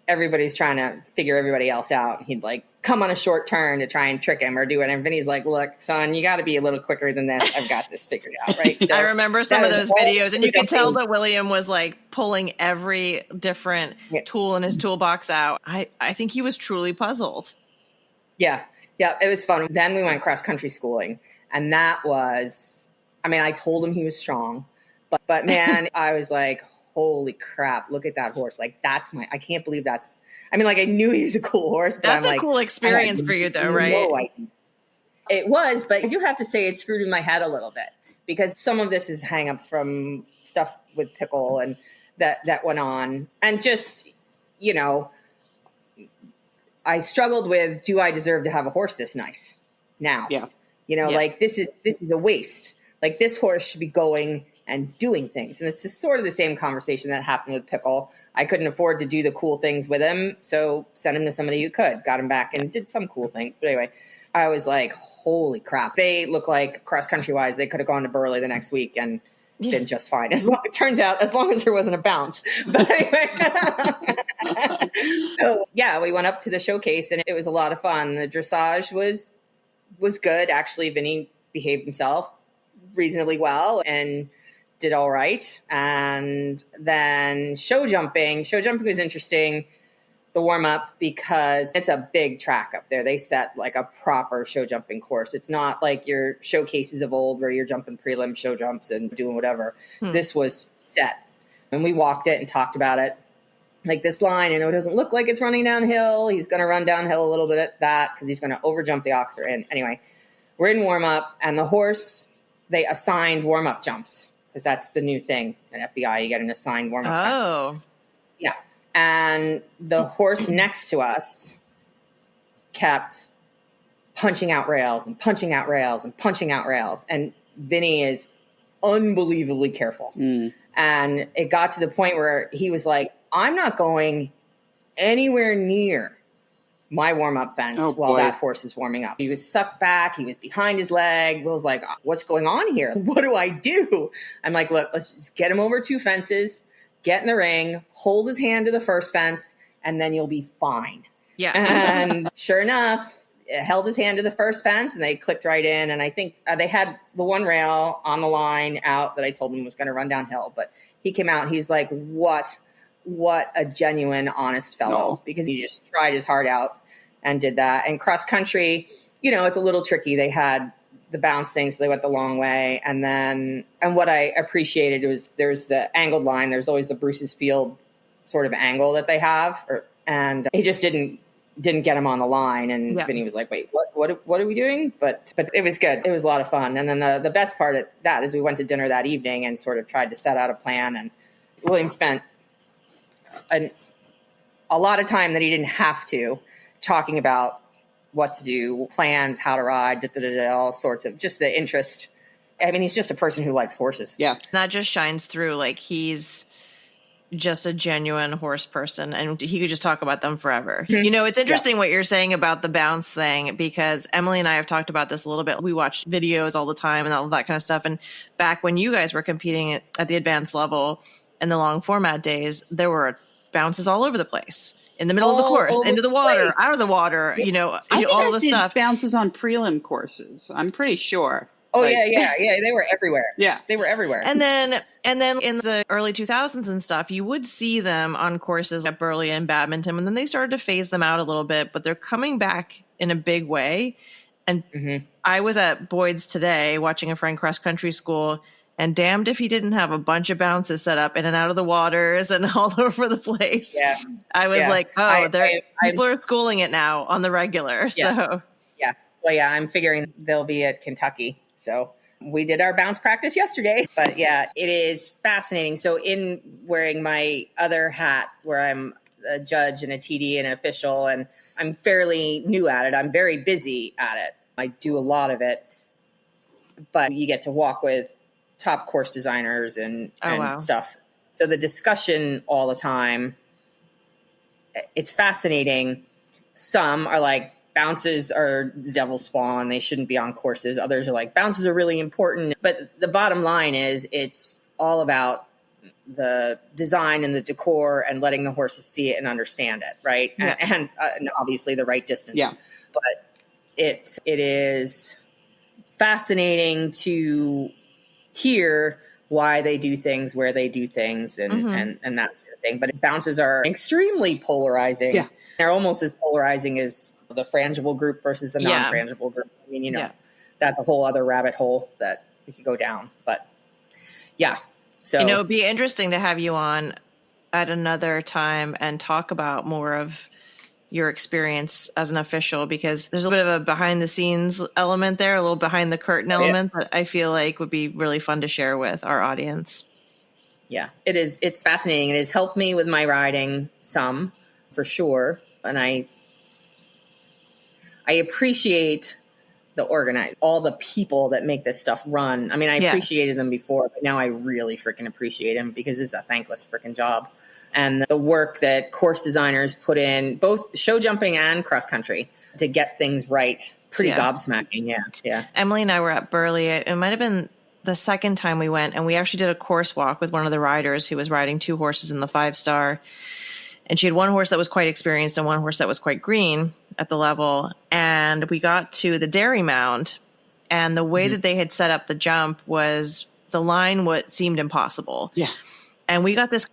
everybody's trying to figure everybody else out. He'd like come on a short turn to try and trick him or do it. And Vinny's like, look, son, you got to be a little quicker than this. I've got this figured out. Right. So I remember some of those videos, and you could tell that William was like pulling every different tool in his toolbox out. I think he was truly puzzled. Yeah. Yeah. It was fun. Then we went cross country schooling, and that was, I mean, I told him he was strong, but man, I was like, holy crap, look at that horse. Like, I can't believe I mean, like, I knew he was a cool horse, but that's I'm a like, cool experience for you though, right? It was, but I do have to say it screwed in my head a little bit because some of this is hangups from stuff with Pickle and that went on. And just, I struggled with, do I deserve to have a horse this nice now? Yeah. Like this is a waste. Like this horse should be going and doing things. And it's sort of the same conversation that happened with Pickle. I couldn't afford to do the cool things with him, so sent him to somebody who could. Got him back and did some cool things. But anyway, I was like, holy crap. They look like cross-country wise, they could have gone to Burley the next week and been just fine. It turns out, as long as there wasn't a bounce. But anyway. So, yeah, we went up to the showcase, and it was a lot of fun. The dressage was good. Actually, Vinny behaved himself reasonably well and did all right. And then show jumping was interesting, the warm up, because it's a big track up there. They set like a proper show jumping course. It's not like your showcases of old where you're jumping prelim show jumps and doing whatever. This was set. And we walked it and talked about it. Like, this line, it doesn't look like it's running downhill. He's going to run downhill a little bit at that because he's going to overjump the oxer. And anyway, we're in warm up, and the horse, they assigned warm up jumps. Because that's the new thing at FEI. You get an assigned warm-up fence. Oh. Yeah. And the horse next to us kept punching out rails and punching out rails and punching out rails. And Vinny is unbelievably careful. And it got to the point where he was like, I'm not going anywhere near my warm-up fence while that horse is warming up. He was sucked back. He was behind his leg. Will's like, what's going on here? What do I do? I'm like, look, let's just get him over 2 fences, get in the ring, hold his hand to the first fence, and then you'll be fine. Yeah. And sure enough, it held his hand to the first fence, and they clicked right in. And I think they had the one rail on the line out that I told him was going to run downhill. But he came out, he's like, what a genuine, honest fellow, because he just tried his heart out and did that. And cross country, it's a little tricky. They had the bounce thing, so they went the long way. And what I appreciated was there's the angled line. There's always the Bruce's Field sort of angle that they have. And he just didn't get him on the line. And Vinny was like, wait, what are we doing? But it was good. It was a lot of fun. And then the best part of that is we went to dinner that evening and sort of tried to set out a plan. And William spent a lot of time that he didn't have to, talking about what to do, plans, how to ride, all sorts of just the interest. I mean, he's just a person who likes horses. Yeah. That just shines through. Like, he's just a genuine horse person, and he could just talk about them forever. It's interesting what you're saying about the bounce thing, because Emily and I have talked about this a little bit. We watch videos all the time and all that kind of stuff. And back when you guys were competing at the advanced level in the long format days, there were bounces all over the place. In the middle of the course, into the water, out of the water, all the stuff. Bounces on prelim courses, I'm pretty sure. Oh, yeah. They were everywhere. Yeah. They were everywhere. And then in the early 2000s and stuff, you would see them on courses at Burley and Badminton, and then they started to phase them out a little bit, but they're coming back in a big way. And I was at Boyd's today watching a friend cross country school, and damned if he didn't have a bunch of bounces set up in and out of the waters and all over the place. Yeah. I was like, oh, people are schooling it now on the regular. Yeah. So yeah. Well, yeah, I'm figuring they'll be at Kentucky. So we did our bounce practice yesterday. But yeah, it is fascinating. So in wearing my other hat where I'm a judge and a TD and an official, and I'm fairly new at it. I'm very busy at it. I do a lot of it. But you get to walk with top course designers and stuff. So the discussion all the time, it's fascinating. Some are like, bounces are the devil's spawn. They shouldn't be on courses. Others are like, bounces are really important. But the bottom line is it's all about the design and the decor and letting the horses see it and understand it, right? Yeah. And obviously the right distance. Yeah. But it is fascinating to hear why they do things, where they do things, and that sort of thing. But bounces are extremely polarizing. Yeah. They're almost as polarizing as the frangible group versus the non-frangible group. I mean, that's a whole other rabbit hole that we could go down. But yeah. So it'd be interesting to have you on at another time and talk about more of your experience as an official, because there's a bit of a behind the scenes element there, a little behind the curtain element that I feel like would be really fun to share with our audience. Yeah, it is. It's fascinating. It has helped me with my riding some, for sure. And I appreciate all the people that make this stuff run. I mean, I appreciated them before, but now I really freaking appreciate them because it's a thankless freaking job. And the work that course designers put in, both show jumping and cross country, to get things right. Pretty gobsmacking. Yeah. Emily and I were at Burley. It might have been the second time we went, and we actually did a course walk with one of the riders who was riding 2 horses in the 5-star. And she had one horse that was quite experienced and one horse that was quite green at the level. And we got to the dairy mound, and the way that they had set up the jump was the line seemed impossible. Yeah. And we got this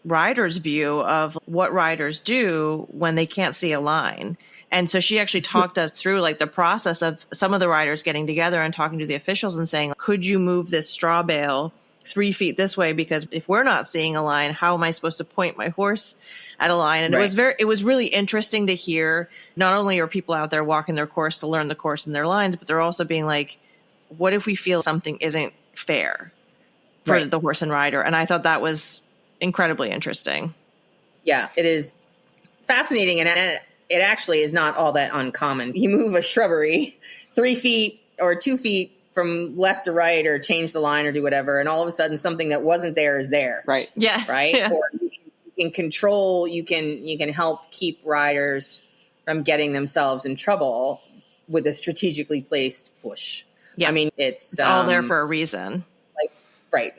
rider's view of what riders do when they can't see a line. And so she actually talked us through like the process of some of the riders getting together and talking to the officials and saying, could you move this straw bale 3 feet this way? Because if we're not seeing a line, how am I supposed to point my horse at a line? And it was really interesting to hear. Not only are people out there walking their course to learn the course and their lines, but they're also being like, what if we feel something isn't fair for the horse and rider? And I thought that was incredibly interesting. Yeah, it is fascinating. And it actually is not all that uncommon. You move a shrubbery 3 feet or 2 feet from left to right, or change the line or do whatever, and all of a sudden something that wasn't there is there. Right. Yeah. Right. Yeah. Or you can control, you can help keep riders from getting themselves in trouble with a strategically placed bush. Yeah. I mean, it's all there for a reason.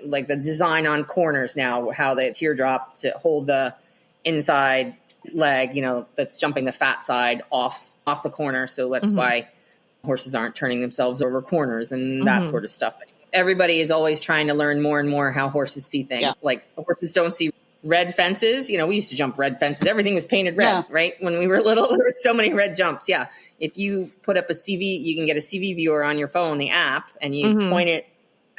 Like the design on corners now, how the teardrop to hold the inside leg, that's jumping the fat side off the corner. So that's why horses aren't turning themselves over corners and that sort of stuff. Everybody is always trying to learn more and more how horses see things. Yeah. Like horses don't see red fences. We used to jump red fences. Everything was painted red, right? When we were little, there were so many red jumps. Yeah. If you put up a CV, you can get a CV viewer on your phone, the app, and you point it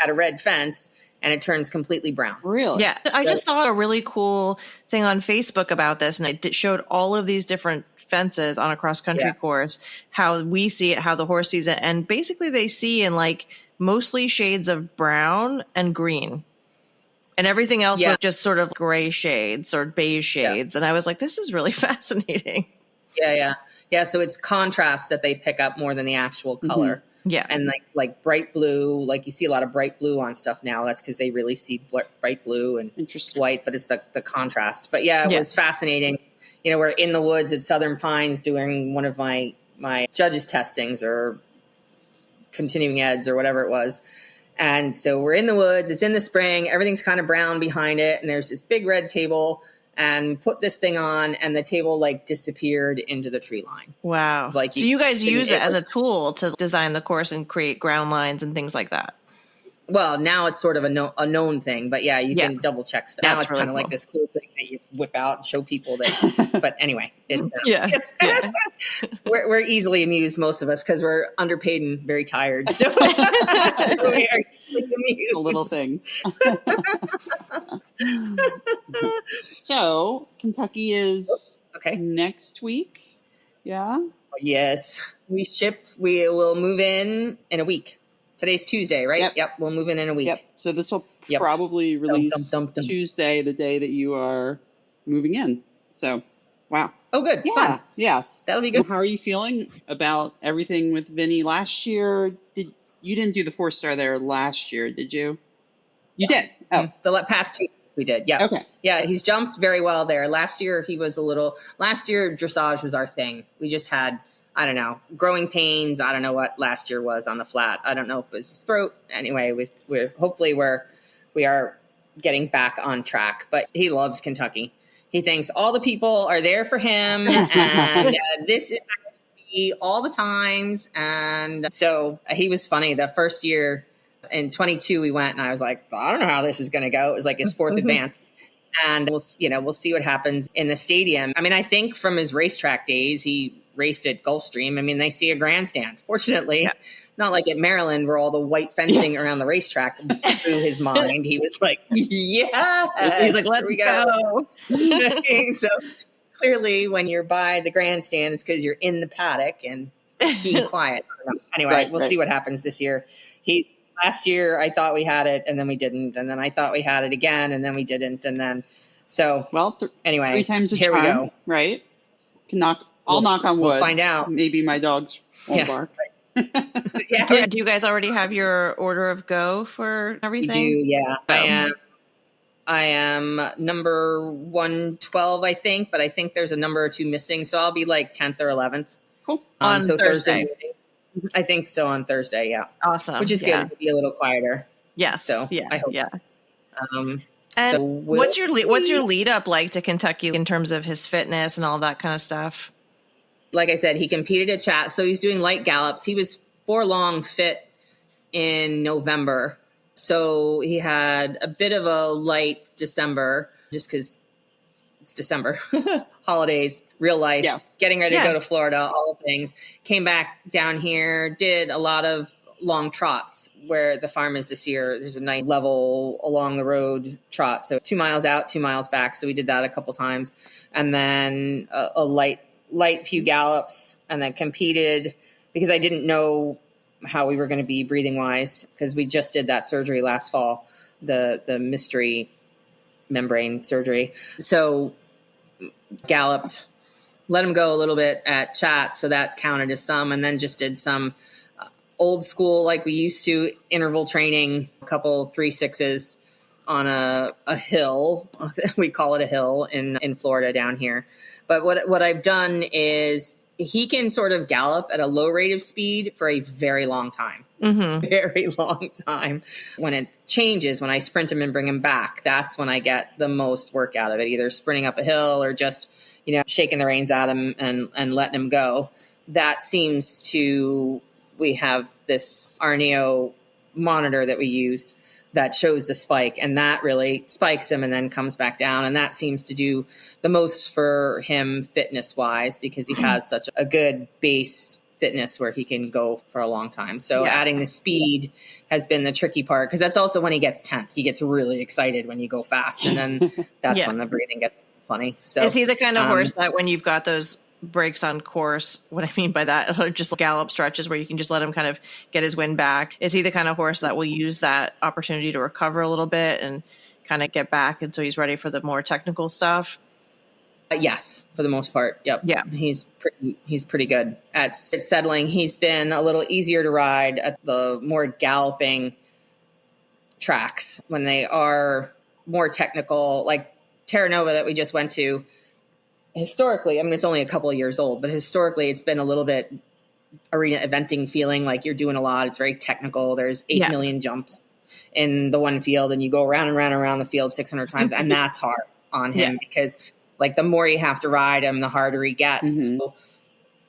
at a red fence and it turns completely brown. Really? Yeah. I just saw a really cool thing on Facebook about this, and it showed all of these different fences on a cross country course, how we see it, how the horse sees it. And basically they see in like mostly shades of brown and green, and everything else was just sort of gray shades or beige shades. And I was like, this is really fascinating. Yeah. So it's contrast that they pick up more than the actual color. Yeah. And like bright blue, like you see a lot of bright blue on stuff now. That's because they really see bright blue and white, but it's the contrast. But it was fascinating. We're in the woods at Southern Pines doing one of my judges testings or continuing eds or whatever it was. And so we're in the woods, it's in the spring, everything's kind of brown behind it. And there's this big red table, and put this thing on, and the table disappeared into the tree line. Wow. So you guys use it as a tool to design the course and create ground lines and things like that. Well, now it's sort of a known thing, but yeah, you can double check stuff. Now it's really kind of like this cool thing that you whip out and show people that, but anyway. Yeah. We're easily amused, most of us, because we're underpaid and very tired. So we are the little things. So Kentucky is next week. Yeah. Yes. We will move in a week. Today's Tuesday, right? Yep. We'll move in a week. Yep. So this will probably release Tuesday, the day that you are moving in. So, wow. Oh, good. Yeah. Fun. Yeah. That'll be good. How are you feeling about everything with Vinnie last year? You didn't do the 4-star there last year, did you? You did. Oh, the past 2 years we did. Yeah. Okay. Yeah. He's jumped very well there. Last year dressage was our thing. We just had, I don't know, growing pains. I don't know what last year was on the flat. I don't know if it was his throat. Anyway, hopefully we are getting back on track. But he loves Kentucky. He thinks all the people are there for him, and this is how it should be all the times. And so he was funny. The first year in 22, we went, and I was like, I don't know how this is going to go. It was like his fourth advanced. And we'll see what happens in the stadium. I mean, I think from his racetrack days, he raced at Gulfstream. I mean, they see a grandstand. Fortunately, not like at Maryland where all the white fencing around the racetrack through his mind. He was like, yeah. He's like, let's go. So clearly when you're by the grandstand, it's because you're in the paddock and being quiet. Anyway, we'll see what happens this year. Last year, I thought we had it, and then we didn't. And then I thought we had it again, and then we didn't. And then, anyway, 3 times here we go. Right? I'll knock on wood. We'll find out. Maybe my dogs won't bark. Do you guys already have your order of go for everything? We do, yeah. I am number 112, I think, but I think there's a number or 2 missing. So I'll be like 10th or 11th. Cool. On Thursday. I think so on Thursday, yeah. Awesome. Which is good. It'll be a little quieter. Yes. So I hope. Yeah. And so what's your lead up like to Kentucky in terms of his fitness and all that kind of stuff? Like I said, he competed at chat, so he's doing light gallops. He was 4 long fit in November, so he had a bit of a light December just because it's December, holidays, real life, getting ready to go to Florida, all the things. Came back down here, did a lot of long trots where the farm is this year. There's a nice level along the road trot, so 2 miles out, 2 miles back. So we did that a couple times, and then a light few gallops, and then competed because I didn't know how we were going to be breathing wise because we just did that surgery last fall, the mystery membrane surgery. So galloped, let him go a little bit at chat, so that counted as some, and then just did some old school like we used to interval training, a couple 3-6s on a hill. We call it a hill in Florida down here. But what I've done is he can sort of gallop at a low rate of speed for a very long time. Mm-hmm. Very long time. When it changes, when I sprint him and bring him back, that's when I get the most work out of it, either sprinting up a hill or just, shaking the reins at him and letting him go. That seems to, we have this Arneo monitor that we use that shows the spike, and that really spikes him and then comes back down. And that seems to do the most for him fitness wise, because he has such a good base fitness where he can go for a long time. So adding the speed has been the tricky part, because that's also when he gets tense. He gets really excited when you go fast, and then that's when the breathing gets funny. So is he the kind of horse that when you've got those breaks on course, what I mean by that, are just gallop stretches where you can just let him kind of get his wind back? Is he the kind of horse that will use that opportunity to recover a little bit and kind of get back, and so he's ready for the more technical stuff? Yes, for the most part. Yep. Yeah. He's pretty good at settling. He's been a little easier to ride at the more galloping tracks when they are more technical, like Terra Nova that we just went to. Historically, I mean, it's only a couple of years old, but historically it's been a little bit arena eventing feeling, like you're doing a lot. It's very technical. There's 8 million jumps in the one field, and you go around and around and around the field 600 times. And that's hard on him because like the more you have to ride him, the harder he gets. Mm-hmm. So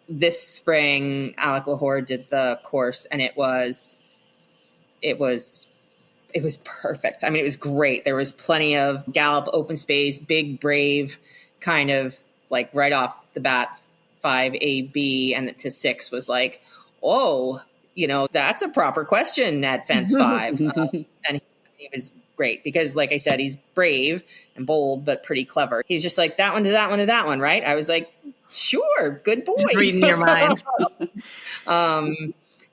this spring, Alec Lahore did the course, and it was It was perfect. I mean, it was great. There was plenty of gallop, open space, big, brave, kind of like right off the bat, 5AB and to 6 was like, oh, that's a proper question at fence 5. And he was great because, like I said, he's brave and bold, but pretty clever. He's just like, that one to that one to that one, right? I was like, sure, good boy. Just reading your mind.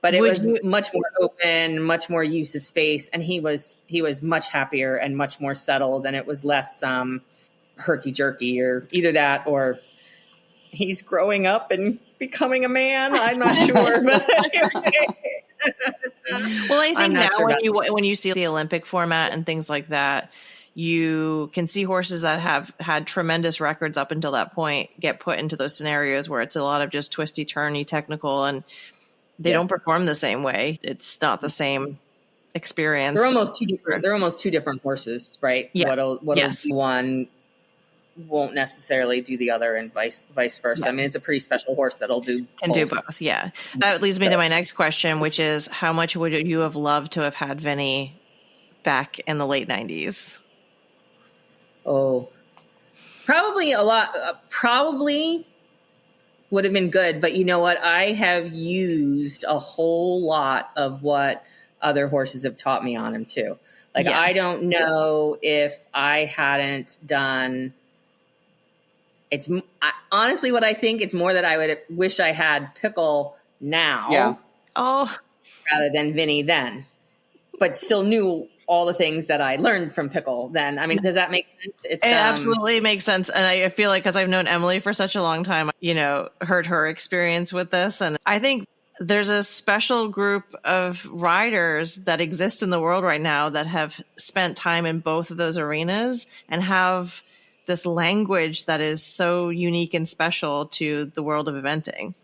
But it was much more open, much more use of space. And he was much happier and much more settled. And it was less herky jerky or either that or he's growing up and becoming a man. I'm not sure. But well, I think now when you see the Olympic format and things like that, you can see horses that have had tremendous records up until that point get put into those scenarios where it's a lot of just twisty, turny, technical, and they don't perform the same way. It's not the same experience. They're almost two different horses, right? Yeah. What'll do one won't necessarily do the other, and vice versa. Yeah. I mean, it's a pretty special horse that'll do both. Yeah. That leads me to my next question, which is how much would you have loved to have had Vinnie back in the late 90s? Oh, probably a lot. Probably would have been good, but you know what? I have used a whole lot of what other horses have taught me on him too. Like, I don't know if I hadn't done. Honestly, what I think it's more that I would wish I had Pickle now. Yeah. Oh, rather than Vinnie then, but still knew all the things that I learned from Pickle then. I mean, does that make sense? It absolutely makes sense. And I feel like, because I've known Emily for such a long time, heard her experience with this. And I think there's a special group of riders that exist in the world right now that have spent time in both of those arenas and have this language that is so unique and special to the world of eventing.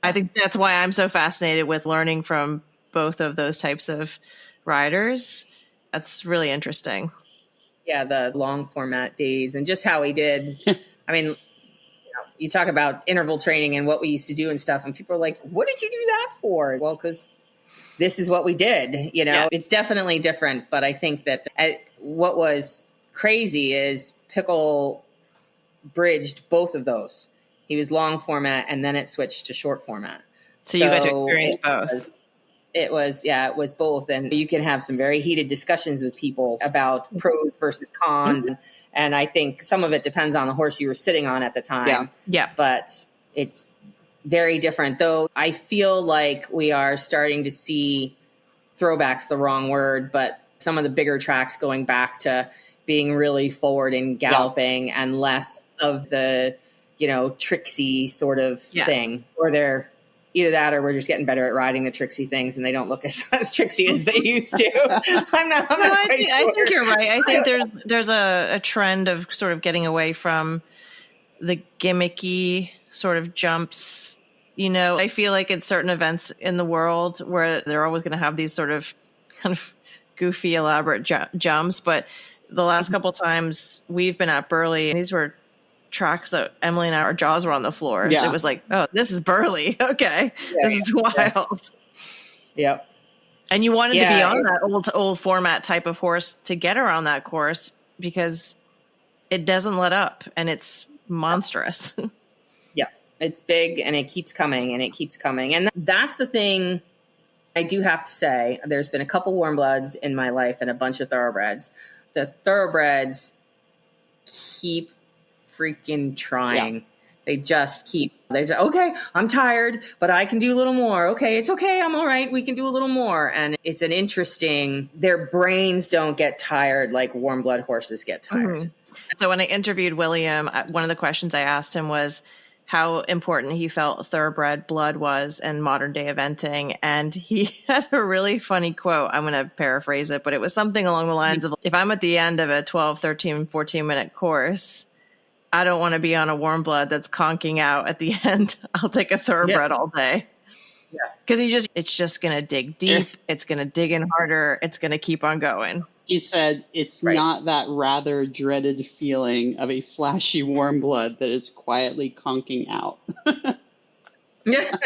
I think that's why I'm so fascinated with learning from both of those types of riders. That's really interesting. Yeah, the long format days and just how he did. I mean, you talk about interval training and what we used to do and stuff, and people are like, what did you do that for? Well, because this is what we did. It's definitely different. But I think that what was crazy is Pickle bridged both of those. He was long format and then it switched to short format. So you got to experience both. It was both. And you can have some very heated discussions with people about pros versus cons. Mm-hmm. And I think some of it depends on the horse you were sitting on at the time. Yeah. But it's very different. Though I feel like we are starting to see throwbacks, the wrong word, but some of the bigger tracks going back to being really forward and galloping and less of the, tricksy sort of thing. Or they're either that or we're just getting better at riding the tricksy things and they don't look as tricksy as they used to. I think you're right. I think there's a trend of sort of getting away from the gimmicky sort of jumps. I feel like at certain events in the world where they're always going to have these sort of kind of goofy, elaborate jumps. But the last couple times we've been at Burley, these were tracks that Emily and our jaws were on the floor. Yeah. It was like, oh, this is Burley. Okay. This is wild. Yep. And you wanted to be on that old format type of horse to get around that course because it doesn't let up and it's monstrous. Yeah. It's big and it keeps coming and it keeps coming. And that's the thing I do have to say. There's been a couple warm bloods in my life and a bunch of thoroughbreds. The thoroughbreds keep freaking trying. Yeah. They just okay, I'm tired, but I can do a little more. Okay, it's okay. I'm all right. We can do a little more. And it's an interesting, their brains don't get tired like warm blood horses get tired. Mm-hmm. So when I interviewed William, one of the questions I asked him was how important he felt thoroughbred blood was in modern day eventing. And he had a really funny quote. I'm going to paraphrase it, but it was something along the lines of, if I'm at the end of a 12, 13, 14 minute course, I don't want to be on a warm blood that's conking out at the end. I'll take a thoroughbred all day. Yeah. Because it's just going to dig deep. It's going to dig in harder. It's going to keep on going. He said it's not that rather dreaded feeling of a flashy warm blood that is quietly conking out. Yeah.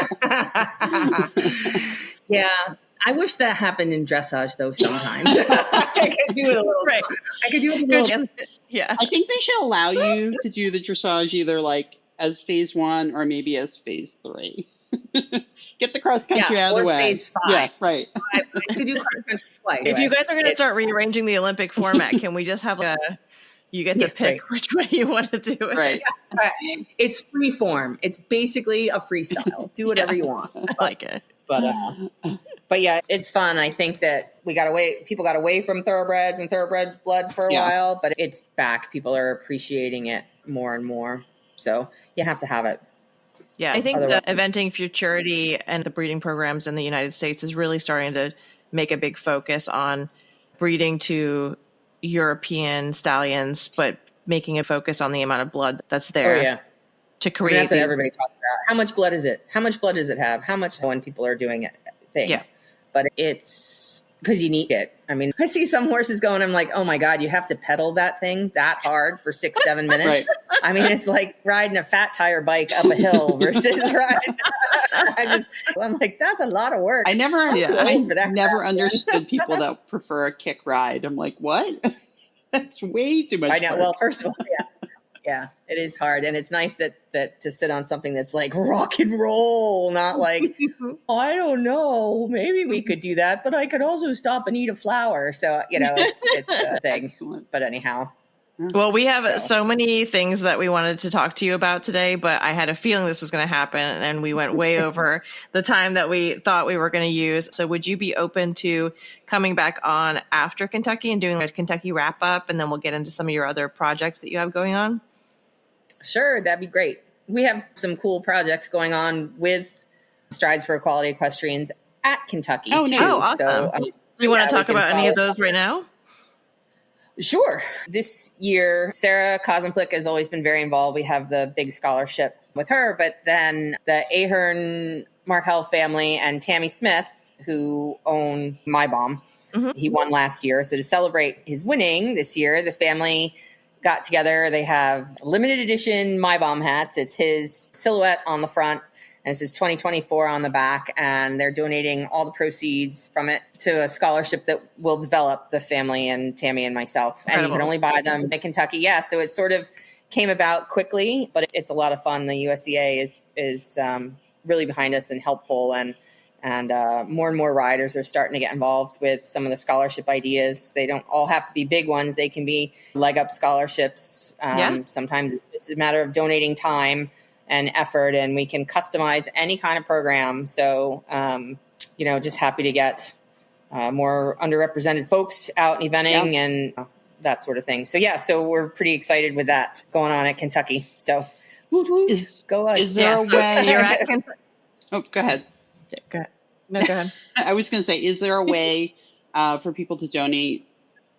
I wish that happened in dressage though. Sometimes I could do it a little. Right. I could do it a little. Yeah. I think they should allow you to do the dressage either like as phase 1 or maybe as phase 3. Get the cross country out of the or way. phase 5. Yeah, right. I could do cross country twice. If you guys are going to start rearranging the Olympic format, can we just have you get to pick which way you want to do it? Right. It's free form. It's basically a freestyle. Do whatever you want. I like it. But yeah, it's fun. I think that people got away from thoroughbreds and thoroughbred blood for a while, but it's back. People are appreciating it more and more. So you have to have it. Yeah, I think the eventing futurity and the breeding programs in the United States is really starting to make a big focus on breeding to European stallions, but making a focus on the amount of blood that's there to create. That's what everybody talks about. How much blood is it? How much blood does it have? How much when people are doing things? Yeah. But it's because you need it. I mean, I see some horses going, I'm like, oh my God, you have to pedal that thing that hard for 6-7 minutes. Right. I mean, it's like riding a fat tire bike up a hill versus riding. I'm like, that's a lot of work. I never understood people that prefer a kick ride. I'm like, what? That's way too much I know. work. Well, first of all, yeah, it is hard. And it's nice that to sit on something that's like rock and roll, not like, I don't know, maybe we could do that, but I could also stop and eat a flower. So, it's a thing. Excellent. But anyhow. Well, we have so many things that we wanted to talk to you about today, but I had a feeling this was going to happen, and we went way over the time that we thought we were going to use. So would you be open to coming back on after Kentucky and doing a Kentucky wrap up, and then we'll get into some of your other projects that you have going on? Sure, that'd be great. We have some cool projects going on with Strides for Equality Equestrians at Kentucky. Oh, nice. Oh, awesome. So, do you want to talk about any of those right now? Sure. This year, Sarah Kosemplik has always been very involved. We have the big scholarship with her, but then the Ahern Markel family and Tammy Smith, who own My Bomb, he won last year. So to celebrate his winning this year, the family got together. They have limited edition My Bomb hats. It's his silhouette on the front, and it says 2024 on the back, and they're donating all the proceeds from it to a scholarship that will develop the family and Tammy and myself. Incredible. And you can only buy them in Kentucky. Yeah, so it sort of came about quickly, but it's a lot of fun. The USEA is really behind us and helpful, and more and more riders are starting to get involved with some of the scholarship ideas. They don't all have to be big ones. They can be leg up scholarships. Sometimes it's just a matter of donating time and effort, and we can customize any kind of program. So, just happy to get more underrepresented folks out and eventing and that sort of thing. So, so we're pretty excited with that going on at Kentucky. So, go us. Is there a way you're at Kentucky? Oh, go ahead. Yeah, go ahead. No, go ahead. I was going to say, is there a way for people to donate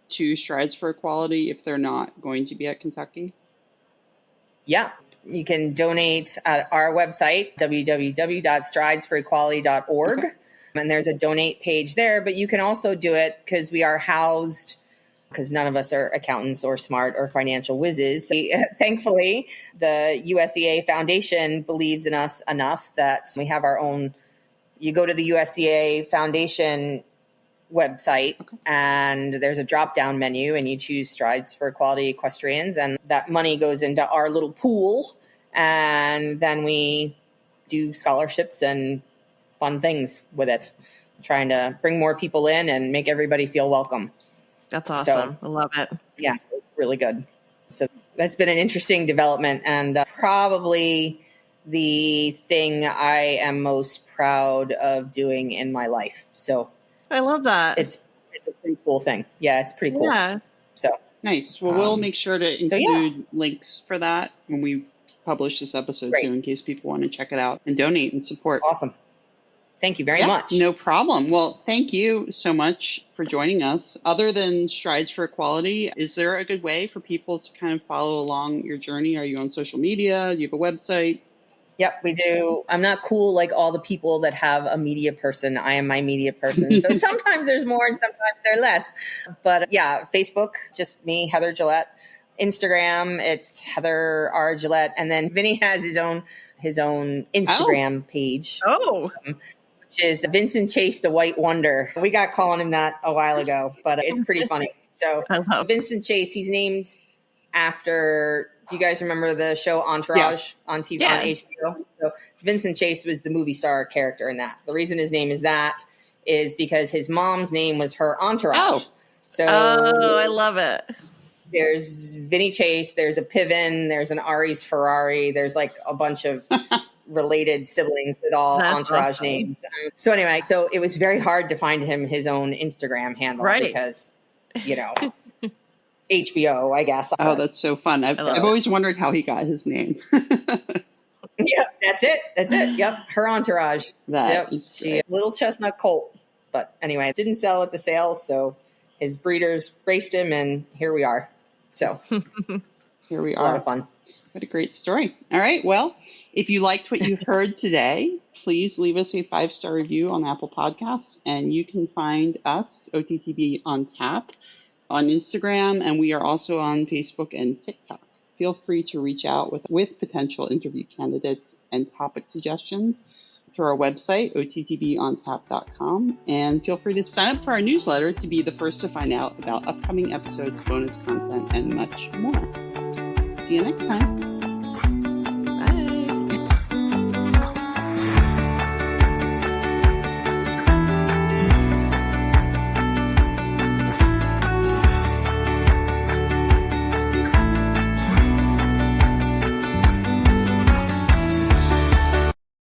to Strides for Equality if they're not going to be at Kentucky? Yeah. You can donate at our website, www.stridesforequality.org. Okay. And there's a donate page there, but you can also do it because we are housed, because none of us are accountants or smart or financial whizzes. So, thankfully, the USEA Foundation believes in us enough that we have our own. You go to the USEA Foundation website, and there's a drop-down menu, and you choose Strides for Equality Equestrians, and that money goes into our little pool, and then we do scholarships and fun things with it, trying to bring more people in and make everybody feel welcome. That's awesome. I love it. Yeah, it's really good. So that's been an interesting development, and probably the thing I am most proud of doing in my life. So I love that. It's a pretty cool thing. Yeah, it's pretty cool. Yeah. So nice. Well, we'll make sure to include links for that when we publish this episode too, in case people want to check it out and donate and support. Awesome. Thank you very much. No problem. Well, thank you so much for joining us. Other than Strides for Equality, is there a good way for people to kind of follow along your journey? Are you on social media? Do you have a website? Yep, we do. I'm not cool like all the people that have a media person. I am my media person. So sometimes there's more and sometimes there's less. But Facebook, just me, Heather Gillette. Instagram, it's Heather R. Gillette. And then Vinnie has his own Instagram page. Oh. Which which is Vincent Chase, the White Wonder. We got calling him that a while ago, but it's pretty funny. So Vincent Chase, he's named after, do you guys remember the show Entourage on TV, on HBO? So Vincent Chase was the movie star character in that. The reason his name is that is because his mom's name was her entourage. So I love it. There's Vinnie Chase, there's a Piven, there's an Ari's Ferrari, there's like a bunch of related siblings with all entourage names. So anyway, so it was very hard to find him his own Instagram handle because, you know, HBO, I guess. Oh, that's so fun. I've always wondered how he got his name. Yeah, that's it. Yep. Her entourage. She little chestnut colt. But anyway, it didn't sell at the sales, so his breeders raced him, and here we are. So here we are. A lot of fun. What a great story. All right. Well, if you liked what you heard today, please leave us a 5-star review on Apple Podcasts, and you can find us, OTTB on Tap, on Instagram, and we are also on Facebook and TikTok. Feel free to reach out with potential interview candidates and topic suggestions through our website, OTTBontap.com, and feel free to sign up for our newsletter to be the first to find out about upcoming episodes, bonus content, and much more. See you next time.